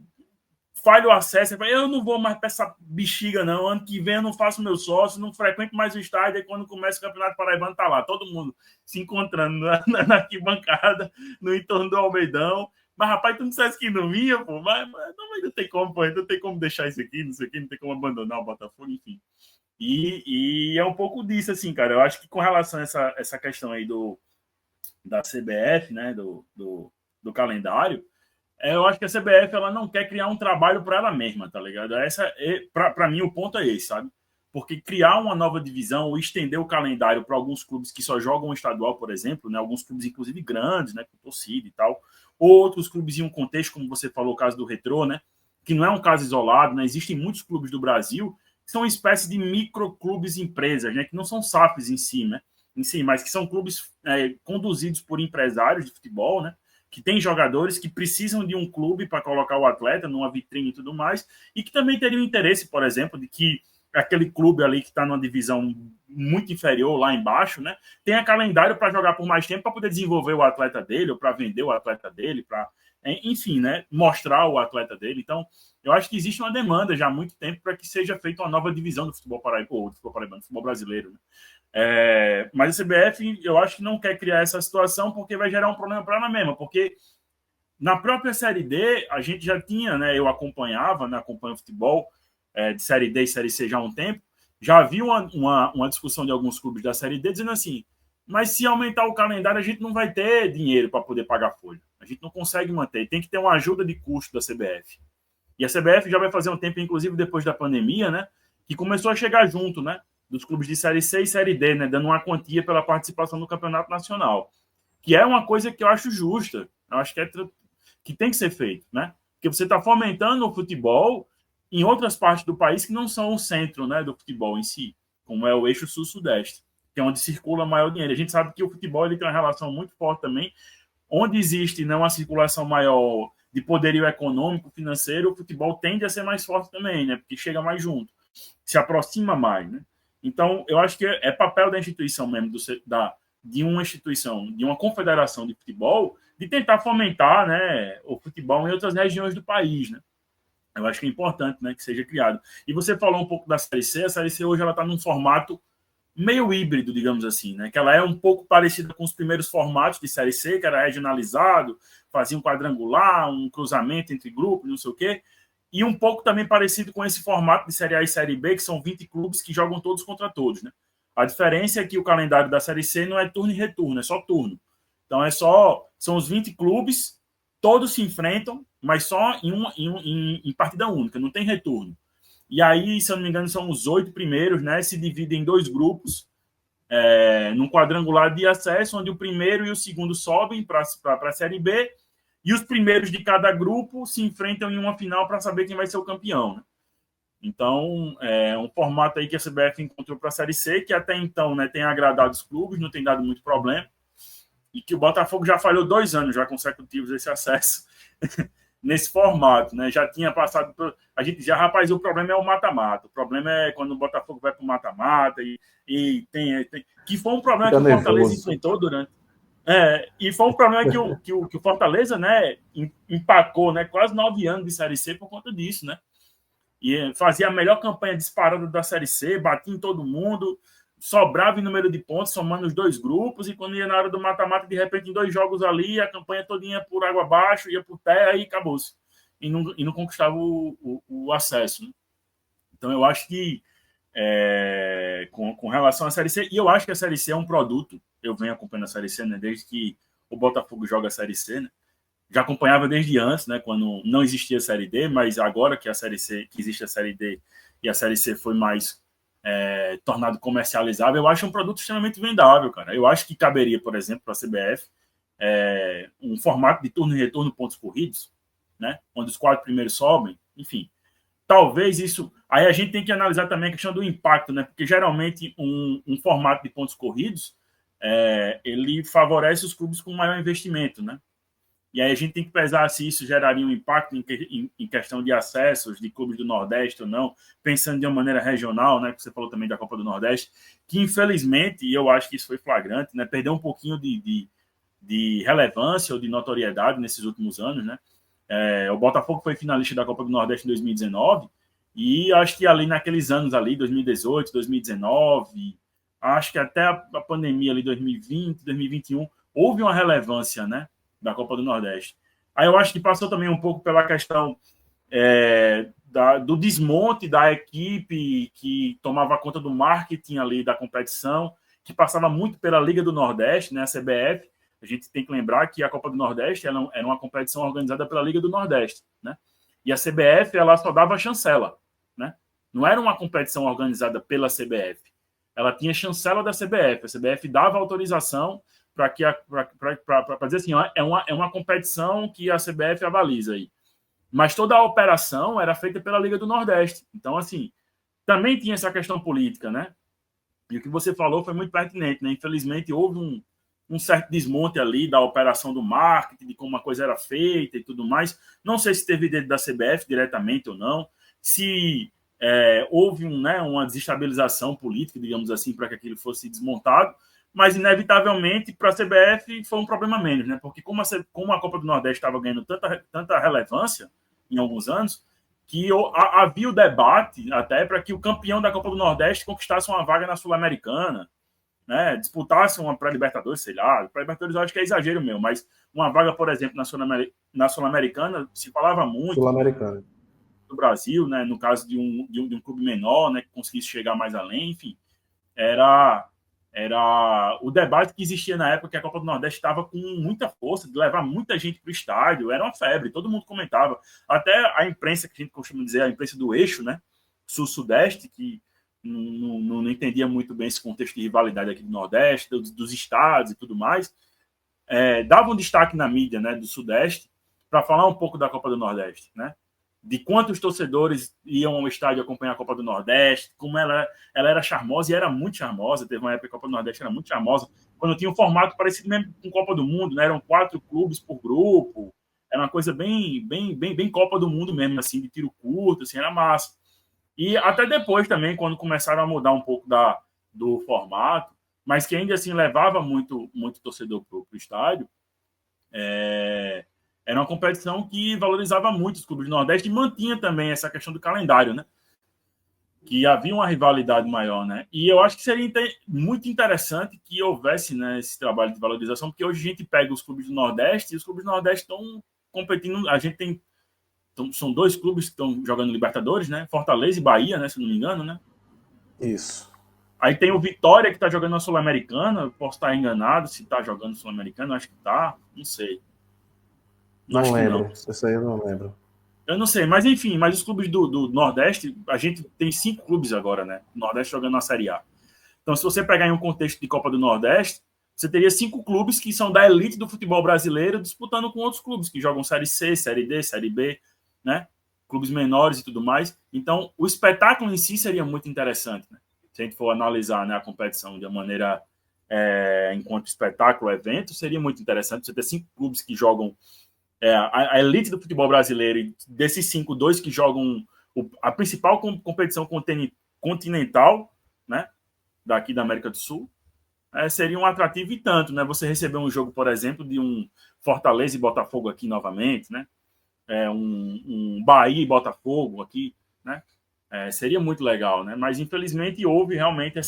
falha o acesso, eu não vou mais para essa bexiga, não. Ano que vem eu não faço meu sócio, não frequento mais o estádio, e quando começa o Campeonato Paraibano, tá lá, todo mundo se encontrando na arquibancada, no entorno do Almeidão. Mas, rapaz, tu não dissesse que não vinha, pô, mas não tem como, pô, não tem como deixar isso aqui, não sei o que, não tem como abandonar o Botafogo, enfim. E é um pouco disso, assim, cara. Eu acho que com relação a essa questão aí da CBF, né, do calendário, eu acho que a CBF ela não quer criar um trabalho para ela mesma, tá ligado? Para mim, o ponto é esse, sabe? Porque criar uma nova divisão ou estender o calendário para alguns clubes que só jogam estadual, por exemplo, né? Alguns clubes, inclusive, grandes, né? Com torcida e tal. Outros clubes em um contexto, como você falou, o caso do Retrô, né? Que não é um caso isolado, né? Existem muitos clubes do Brasil que são uma espécie de microclubes empresas, né? Que não são SAFs em si, né? Mas que são clubes conduzidos por empresários de futebol, né? Que tem jogadores que precisam de um clube para colocar o atleta numa vitrine e tudo mais, e que também teriam interesse, por exemplo, de que aquele clube ali que está numa divisão muito inferior lá embaixo, né, tenha calendário para jogar por mais tempo para poder desenvolver o atleta dele, ou para vender o atleta dele, para, enfim, né, mostrar o atleta dele. Então, eu acho que existe uma demanda já há muito tempo para que seja feita uma nova divisão do futebol paraibano, do futebol brasileiro, né? Mas a CBF, eu acho que não quer criar essa situação porque vai gerar um problema para ela mesma, porque na própria Série D, a gente já tinha, né, eu acompanhava, né, acompanho futebol de Série D e Série C já há um tempo, já havia uma discussão de alguns clubes da Série D dizendo assim, mas se aumentar o calendário, a gente não vai ter dinheiro para poder pagar folha, a gente não consegue manter, tem que ter uma ajuda de custo da CBF. E a CBF já vai fazer um tempo, inclusive depois da pandemia, né, que começou a chegar junto, né, dos clubes de Série C e Série D, né, dando uma quantia pela participação no Campeonato Nacional, que é uma coisa que eu acho justa, eu acho que tem que ser feito, né, porque você está fomentando o futebol em outras partes do país que não são o centro, né, do futebol em si, como é o eixo sul-sudeste, que é onde circula maior dinheiro. A gente sabe que o futebol ele tem uma relação muito forte também, onde existe, né, uma circulação maior de poderio econômico, financeiro, o futebol tende a ser mais forte também, né, porque chega mais junto, se aproxima mais, né. Então, eu acho que é papel da instituição mesmo, de uma instituição, de uma confederação de futebol, de tentar fomentar, né, o futebol em outras regiões do país, né. Eu acho que é importante, né, que seja criado. E você falou um pouco da Série C. A Série C hoje ela está num formato meio híbrido, digamos assim, né, que ela é um pouco parecida com os primeiros formatos de Série C, que era regionalizado, fazia um quadrangular, um cruzamento entre grupos, não sei o quê, e um pouco também parecido com esse formato de Série A e Série B, que são 20 clubes que jogam todos contra todos, né? A diferença é que o calendário da Série C não é turno e retorno, é só turno. Então são os 20 clubes, todos se enfrentam, mas só em partida única, não tem retorno. E aí, se eu não me engano, são os 8 primeiros, né? Se dividem em 2 grupos, num quadrangular de acesso, onde o primeiro e o segundo sobem para a Série B, e os primeiros de cada grupo se enfrentam em uma final para saber quem vai ser o campeão, né? Então, é um formato aí que a CBF encontrou para a Série C, que até então, né, tem agradado os clubes, não tem dado muito problema, e que o Botafogo já falhou 2 anos já consecutivos esse acesso nesse formato, né? Já tinha passado a gente já, rapaz, o problema é o mata-mata. O problema é quando o Botafogo vai para o mata-mata e tem que foi um problema Fica que o Fortaleza nervoso. enfrentou durante e foi um problema que o Fortaleza, né, empacou, né, quase 9 anos de Série C por conta disso, né? E fazia a melhor campanha disparada da Série C, batia em todo mundo, sobrava em número de pontos, somando os 2 grupos, e quando ia na hora do mata-mata, de repente, em 2 jogos ali, a campanha todinha por água abaixo, ia por terra e acabou-se. E não conquistava o acesso, né? Então, eu acho que, com relação à Série C, e eu acho que a Série C é um produto, eu venho acompanhando a Série C, né, desde que o Botafogo joga a Série C, né? Já acompanhava desde antes, né, quando não existia a Série D, mas agora que a Série C, que existe a Série D e a Série C foi mais tornado comercializável, eu acho um produto extremamente vendável, cara. Eu acho que caberia, por exemplo, para a CBF um formato de turno e retorno pontos corridos, né, onde os 4 primeiros sobem, enfim. Talvez isso... Aí a gente tem que analisar também a questão do impacto, né, porque geralmente um formato de pontos corridos ele favorece os clubes com maior investimento, né? E aí a gente tem que pesar se isso geraria um impacto em questão de acessos de clubes do Nordeste ou não, pensando de uma maneira regional, né, que você falou também da Copa do Nordeste, que infelizmente, e eu acho que isso foi flagrante, né, perdeu um pouquinho de relevância ou de notoriedade nesses últimos anos, né? O Botafogo foi finalista da Copa do Nordeste em 2019 e acho que ali naqueles anos ali, 2018, 2019, acho que até a pandemia ali, 2020, 2021, houve uma relevância, né, da Copa do Nordeste. Aí eu acho que passou também um pouco pela questão do desmonte da equipe que tomava conta do marketing ali da competição, que passava muito pela Liga do Nordeste, né, a CBF. A gente tem que lembrar que a Copa do Nordeste era uma competição organizada pela Liga do Nordeste, né? E a CBF ela só dava chancela, né? Não era uma competição organizada pela CBF. Ela tinha chancela da CBF. A CBF dava autorização para dizer assim, é uma competição que a CBF avaliza aí. Mas toda a operação era feita pela Liga do Nordeste. Então, assim, também tinha essa questão política, né? E o que você falou foi muito pertinente, né? Infelizmente, houve um certo desmonte ali da operação do marketing, de como a coisa era feita e tudo mais. Não sei se teve dentro da CBF diretamente ou não, se houve uma desestabilização política, digamos assim, para que aquilo fosse desmontado, mas inevitavelmente para a CBF foi um problema menos, né? Porque como a Copa do Nordeste estava ganhando tanta relevância em alguns anos, que havia o debate até para que o campeão da Copa do Nordeste conquistasse uma vaga na Sul-Americana, né? Disputasse uma pré-Libertadores, sei lá. Pré-Libertadores eu acho que é exagero meu, mas uma vaga, por exemplo, na Sul-Americana, se falava muito Sul-Americana do Brasil, né? No caso de um clube menor, né? Que conseguisse chegar mais além, enfim. Era o debate que existia na época que a Copa do Nordeste estava com muita força, de levar muita gente para o estádio, era uma febre, todo mundo comentava. Até a imprensa, que a gente costuma dizer, a imprensa do eixo, né? Sul-Sudeste, que não entendia muito bem esse contexto de rivalidade aqui do Nordeste, dos estados e tudo mais, dava um destaque na mídia, né, do Sudeste para falar um pouco da Copa do Nordeste, né? De quantos torcedores iam ao estádio acompanhar a Copa do Nordeste, como ela era charmosa, e era muito charmosa. Teve uma época que a Copa do Nordeste era muito charmosa, quando tinha um formato parecido mesmo com Copa do Mundo, né? Eram 4 clubes por grupo, era uma coisa bem Copa do Mundo mesmo, assim, de tiro curto, assim, era massa. E até depois também, quando começaram a mudar um pouco do formato, mas que ainda assim levava muito torcedor para o estádio, era uma competição que valorizava muito os clubes do Nordeste e mantinha também essa questão do calendário, né? Que havia uma rivalidade maior, né? E eu acho que seria muito interessante que houvesse, né, esse trabalho de valorização, porque hoje a gente pega os clubes do Nordeste e os clubes do Nordeste estão competindo. A gente tem. São 2 clubes que estão jogando Libertadores, né? Fortaleza e Bahia, né? Se não me engano, né? Isso. Aí tem o Vitória, que está jogando na Sul-Americana. Posso estar enganado se está jogando Sul-Americana, acho que está, não sei. Não lembro, isso aí eu não lembro. Eu não sei, mas enfim, mas os clubes do Nordeste, a gente tem 5 clubes agora, né? O Nordeste jogando na Série A. Então, se você pegar em um contexto de Copa do Nordeste, você teria 5 clubes que são da elite do futebol brasileiro disputando com outros clubes que jogam Série C, Série D, Série B, né? Clubes menores e tudo mais. Então, o espetáculo em si seria muito interessante, né? Se a gente for analisar, né, a competição de uma maneira enquanto espetáculo, evento, seria muito interessante você ter 5 clubes que jogam a elite do futebol brasileiro, e desses 5, 2 que jogam a principal competição continental, né, daqui da América do Sul, seria um atrativo e tanto, né? Você receber um jogo, por exemplo, de um Fortaleza e Botafogo aqui novamente, né? Um Bahia e Botafogo aqui, né? Seria muito legal, né? Mas infelizmente houve realmente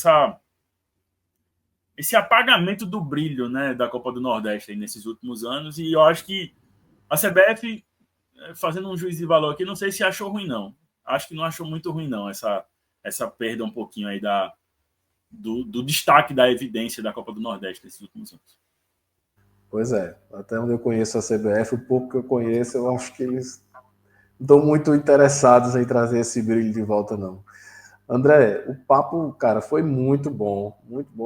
esse apagamento do brilho, né, da Copa do Nordeste aí nesses últimos anos, e eu acho que a CBF, fazendo um juízo de valor aqui, não sei se achou ruim, não. Acho que não achou muito ruim, não, essa perda um pouquinho aí do destaque da evidência da Copa do Nordeste nesses últimos anos. Pois é, até onde eu conheço a CBF, o pouco que eu conheço, eu acho que eles não estão muito interessados em trazer esse brilho de volta, não. André, o papo, cara, foi muito bom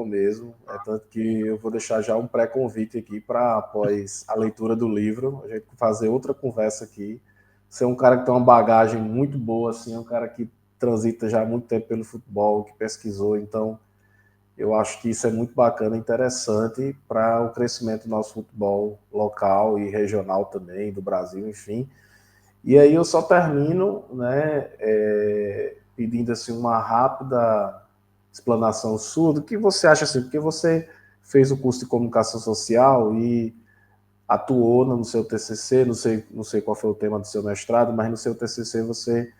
mesmo. Tanto que eu vou deixar já um pré-convite aqui para, após a leitura do livro, a gente fazer outra conversa aqui. Você é um cara que tem uma bagagem muito boa, assim, é um cara que transita já há muito tempo pelo futebol, que pesquisou, então eu acho que isso é muito bacana, interessante para o crescimento do nosso futebol local e regional também, do Brasil, enfim. E aí eu só termino, né, pedindo assim uma rápida explanação sua do que você acha assim, porque você fez o curso de comunicação social e atuou no seu TCC, não sei qual foi o tema do seu mestrado, mas no seu TCC você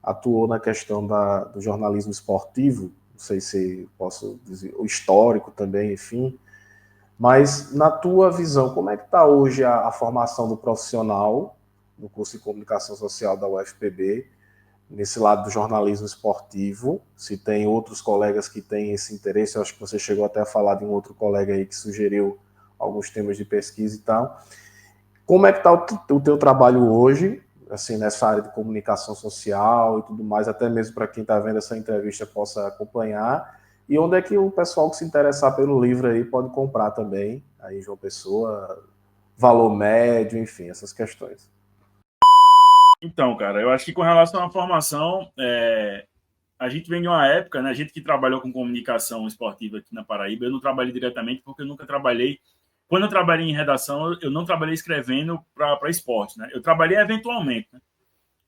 atuou na questão do jornalismo esportivo, não sei se posso dizer, o histórico também, enfim. Mas, na tua visão, como é que está hoje a formação do profissional no curso de comunicação social da UFPB, nesse lado do jornalismo esportivo? Se tem outros colegas que têm esse interesse, eu acho que você chegou até a falar de um outro colega aí que sugeriu alguns temas de pesquisa e tal. Como é que está o teu trabalho hoje, assim, nessa área de comunicação social e tudo mais, até mesmo para quem está vendo essa entrevista possa acompanhar? E onde é que o pessoal que se interessar pelo livro aí pode comprar também, aí João Pessoa, valor médio, enfim, essas questões. Então, cara, eu acho que com relação à formação, a gente vem de uma época, né? A gente que trabalhou com comunicação esportiva aqui na Paraíba, eu não trabalhei diretamente porque eu nunca trabalhei. Quando eu trabalhei em redação, eu não trabalhei escrevendo para esporte, né? Eu trabalhei eventualmente, né?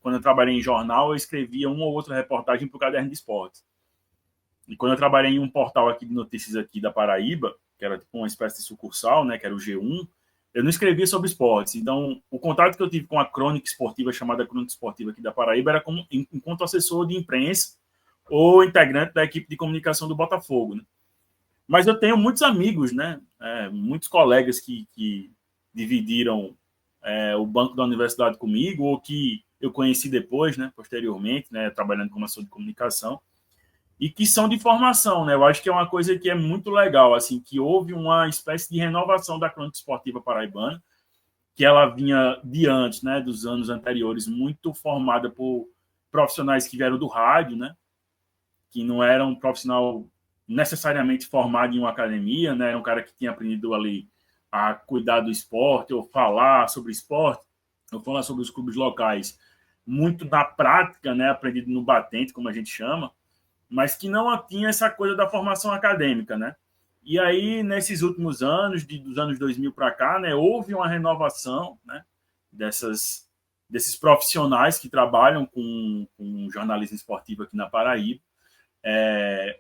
Quando eu trabalhei em jornal, eu escrevia uma ou outra reportagem para o Caderno de Esportes. E quando eu trabalhei em um portal aqui de notícias aqui da Paraíba, que era tipo uma espécie de sucursal, né, que era o G1, eu não escrevia sobre esportes. Então, o contato que eu tive com a crônica esportiva, chamada crônica esportiva aqui da Paraíba, era como, enquanto assessor de imprensa ou integrante da equipe de comunicação do Botafogo, né? Mas eu tenho muitos amigos, né, muitos colegas que dividiram o banco da universidade comigo, ou que eu conheci depois, né, posteriormente, né, trabalhando como assessor de comunicação, e que são de formação, né? Eu acho que é uma coisa que é muito legal, assim, que houve uma espécie de renovação da crônica esportiva paraibana, que ela vinha de antes, né, dos anos anteriores, muito formada por profissionais que vieram do rádio, né, que não era um profissional necessariamente formado em uma academia, né, era um cara que tinha aprendido ali a cuidar do esporte, ou falar sobre esporte, ou falar sobre os clubes locais, muito na prática, né, aprendido no batente, como a gente chama, mas que não tinha essa coisa da formação acadêmica, né? E aí, nesses últimos anos, dos anos 2000 para cá, né, houve uma renovação, né, desses profissionais que trabalham com jornalismo esportivo aqui na Paraíba.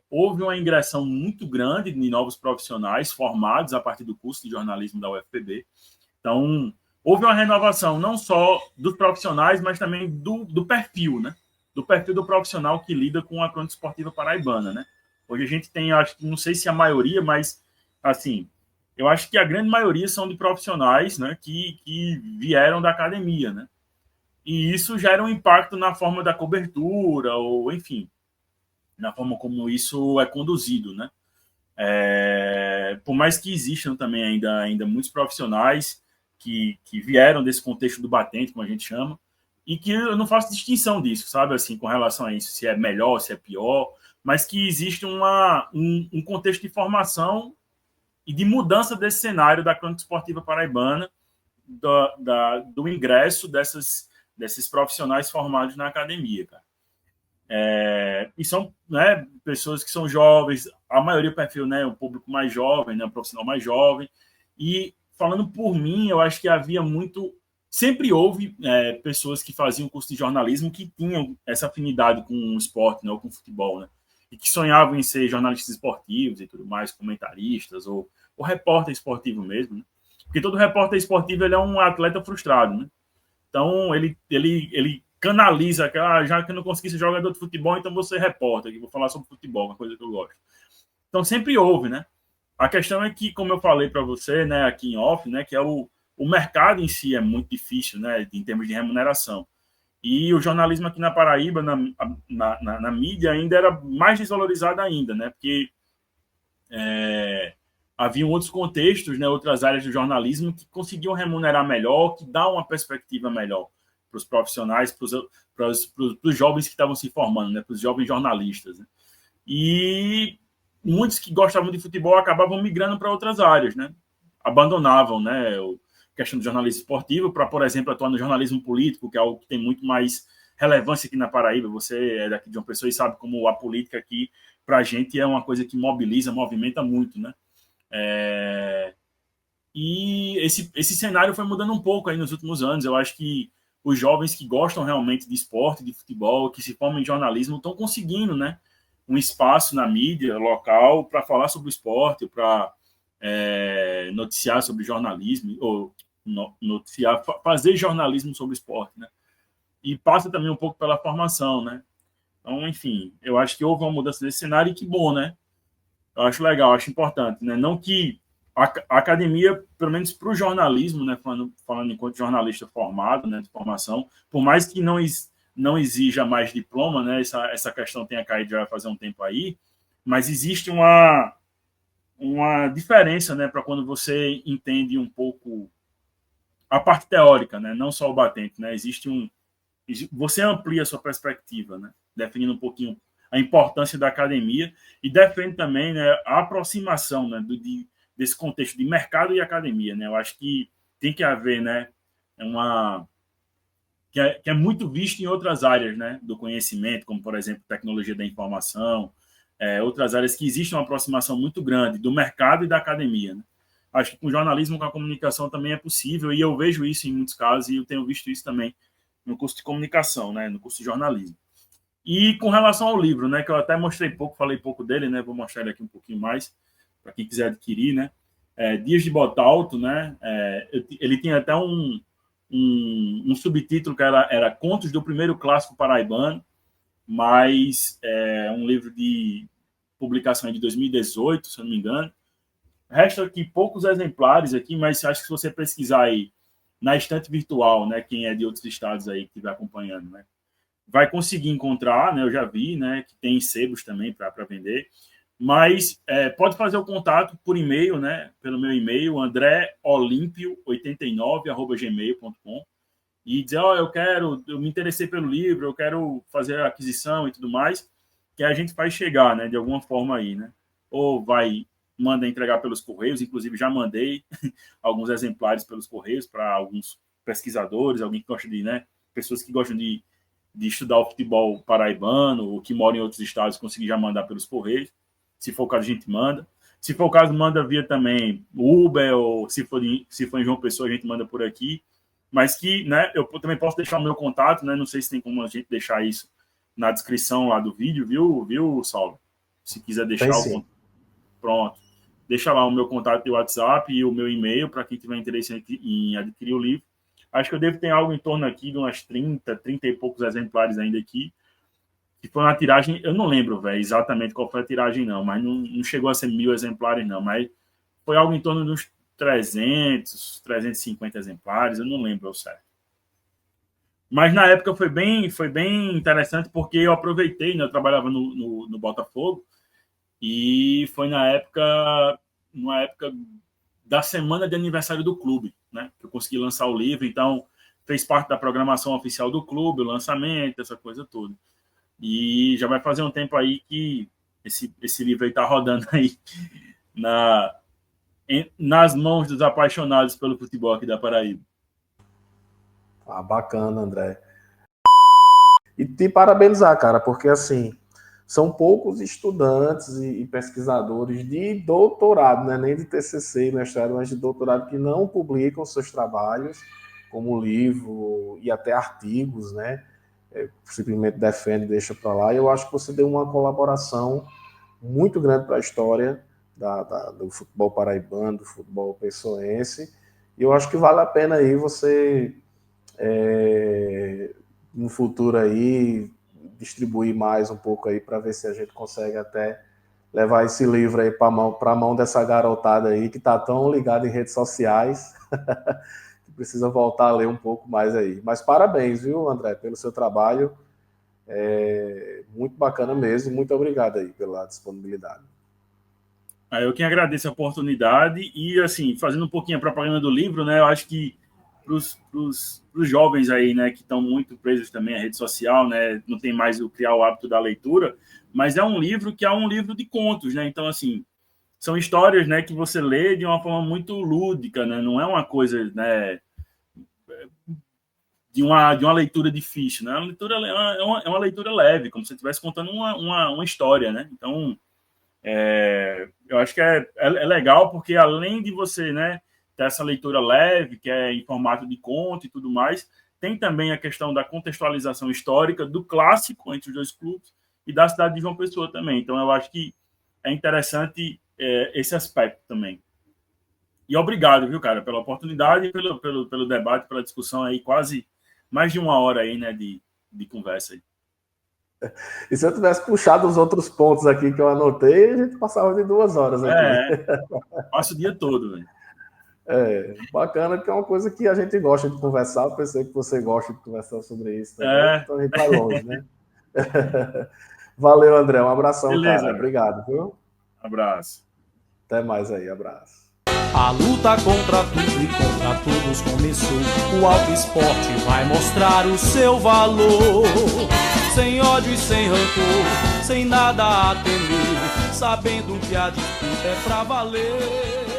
Houve uma ingressão muito grande de novos profissionais formados a partir do curso de jornalismo da UFPB. Então, houve uma renovação não só dos profissionais, mas também do perfil, né? Do perfil do profissional que lida com a crônica esportiva paraibana, né? Hoje a gente tem, acho que não sei se a maioria, mas assim, eu acho que a grande maioria são de profissionais, né, que vieram da academia, né? E isso gera um impacto na forma da cobertura, ou enfim, na forma como isso é conduzido, né? Por mais que existam também ainda muitos profissionais que vieram desse contexto do batente, como a gente chama, e que eu não faço distinção disso, sabe, assim, com relação a isso, se é melhor, se é pior, mas que existe um contexto de formação e de mudança desse cenário da crônica esportiva paraibana, do ingresso desses profissionais formados na academia, cara. E são, né, pessoas que são jovens, a maioria do perfil, né, um público mais jovem, né, um profissional mais jovem. E falando por mim, eu acho que havia muito, sempre houve pessoas que faziam curso de jornalismo que tinham essa afinidade com o esporte, né, ou com o futebol, né, e que sonhavam em ser jornalistas esportivos e tudo mais, comentaristas ou repórter esportivo mesmo, né? Porque todo repórter esportivo ele é um atleta frustrado, né? Então ele canaliza aquela, já que eu não consegui ser jogador de futebol, então vou ser repórter, que vou falar sobre futebol, uma coisa que eu gosto. Então sempre houve, né? A questão é que, como eu falei para você, né, aqui em off, né, que é o mercado em si é muito difícil, né, em termos de remuneração. E o jornalismo aqui na Paraíba, na mídia, ainda era mais desvalorizado ainda, né? Porque haviam outros contextos, né, outras áreas do jornalismo que conseguiam remunerar melhor, que dá uma perspectiva melhor para os profissionais, para os jovens que estavam se formando, né, para os jovens jornalistas. Né? E muitos que gostavam de futebol acabavam migrando para outras áreas, né? Abandonavam, né, a questão do jornalismo esportivo para, por exemplo, atuar no jornalismo político, que é algo que tem muito mais relevância aqui na Paraíba. Você é daqui de uma pessoa e sabe como a política aqui, para a gente, é uma coisa que mobiliza, movimenta muito, né? E esse cenário foi mudando um pouco aí nos últimos anos. Eu acho que os jovens que gostam realmente de esporte, de futebol, que se formam em jornalismo, estão conseguindo, né, um espaço na mídia local para falar sobre o esporte, para noticiar sobre jornalismo, ou noticiar, fazer jornalismo sobre o esporte, né? E passa também um pouco pela formação, né? Então, enfim, eu acho que houve uma mudança desse cenário e que bom, né? Eu acho legal, acho importante, né? Não que a academia, pelo menos para o jornalismo, né? Falando enquanto jornalista formado, né? De formação, por mais que não exija mais diploma, né? Essa questão tenha caído já fazer um tempo aí, mas existe uma diferença, né? Para quando você entende um pouco a parte teórica, né? Não só o batente, né? Você amplia a sua perspectiva, né? Definindo um pouquinho a importância da academia e defende também, né, a aproximação, né, desse contexto de mercado e academia, né? Eu acho que tem que haver, né, que é muito visto em outras áreas, né, do conhecimento, como por exemplo tecnologia da informação, outras áreas que existe uma aproximação muito grande do mercado e da academia, né? Acho que com o jornalismo, com a comunicação também é possível e eu vejo isso em muitos casos e eu tenho visto isso também no curso de comunicação, né, no curso de jornalismo. E com relação ao livro, né, que eu até mostrei pouco, falei pouco dele, né, vou mostrar ele aqui um pouquinho mais para quem quiser adquirir, né, Dias de Botalto, né, ele tinha até um subtítulo que era Contos do Primeiro Clássico Paraibano, mas é um livro de publicação de 2018, se eu não me engano. Resta aqui poucos exemplares aqui, mas acho que se você pesquisar aí na estante virtual, né, quem é de outros estados aí que estiver acompanhando, né, vai conseguir encontrar, né, eu já vi, né, que tem sebos também para vender, mas pode fazer o contato por e-mail, né, pelo meu e-mail, andreolimpio89@gmail.com e dizer, eu me interessei pelo livro, eu quero fazer a aquisição e tudo mais, que a gente faz chegar, né, de alguma forma aí, né, ou manda entregar pelos correios, inclusive já mandei alguns exemplares pelos correios para alguns pesquisadores, alguém que gosta né, pessoas que gostam de estudar o futebol paraibano, ou que moram em outros estados, conseguir já mandar pelos correios. Se for o caso, a gente manda. Se for o caso, manda via também Uber, ou se for em João Pessoa, a gente manda por aqui. Mas que, né, eu também posso deixar o meu contato, né? Não sei se tem como a gente deixar isso na descrição lá do vídeo, viu, Saulo? Se quiser deixar pronto. Deixa lá o meu contato de WhatsApp e o meu e-mail para quem tiver interesse em adquirir o livro. Acho que eu devo ter algo em torno aqui de umas 30 e poucos exemplares ainda aqui. Que foi uma tiragem, eu não lembro, velho, exatamente qual foi a tiragem, não, mas não chegou a ser 1.000 exemplares, não, mas foi algo em torno de uns 350 exemplares, eu não lembro ao certo. Mas na época foi bem interessante porque eu aproveitei, né, eu trabalhava no Botafogo e foi numa época da semana de aniversário do clube, né, que eu consegui lançar o livro, então fez parte da programação oficial do clube, o lançamento, essa coisa toda. E já vai fazer um tempo aí que esse livro aí está rodando aí nas mãos dos apaixonados pelo futebol aqui da Paraíba. Bacana, André. E te parabenizar, cara, porque assim, são poucos estudantes e pesquisadores de doutorado, né? Nem de TCC e mestrado, mas de doutorado que não publicam seus trabalhos como livro e até artigos, né? Simplesmente defende, deixa para lá. E eu acho que você deu uma colaboração muito grande para a história do futebol paraibano, do futebol pessoense. E eu acho que vale a pena aí você, no futuro aí, distribuir mais um pouco aí para ver se a gente consegue até levar esse livro aí para a mão dessa garotada aí que está tão ligada em redes sociais que precisa voltar a ler um pouco mais aí. Mas parabéns, viu, André, pelo seu trabalho. Muito bacana mesmo. Muito obrigado aí pela disponibilidade. Eu quem agradeço a oportunidade e, assim, fazendo um pouquinho a propaganda do livro, né, eu acho que para os jovens aí, né, que estão muito presos também à rede social, né, não tem mais criar o hábito da leitura, mas é um livro que é um livro de contos, né, então, assim, são histórias, né, que você lê de uma forma muito lúdica, né, não é uma coisa, né, de uma leitura difícil, né, é uma leitura leve, como se você estivesse contando uma história, né, então, eu acho que é legal porque além de você, né, ter essa leitura leve, que é em formato de conto e tudo mais, tem também a questão da contextualização histórica do clássico entre os dois clubes e da cidade de João Pessoa também. Então, eu acho que é interessante esse aspecto também. E obrigado, viu, cara, pela oportunidade, pelo debate, pela discussão aí, quase mais de uma hora aí, né, de conversa aí. E se eu tivesse puxado os outros pontos aqui que eu anotei, a gente passava de 2 horas aqui. Passa o dia todo, velho. Bacana, que é uma coisa que a gente gosta de conversar. Eu pensei que você gosta de conversar sobre isso também. Então a gente vai longe, né? Valeu, André. Um abração, beleza, cara. Obrigado, viu? Abraço. Até mais aí, abraço. A luta contra tudo e contra todos começou. O Auto Esporte vai mostrar o seu valor. Sem ódio e sem rancor, sem nada a temer, sabendo que a disputa é pra valer.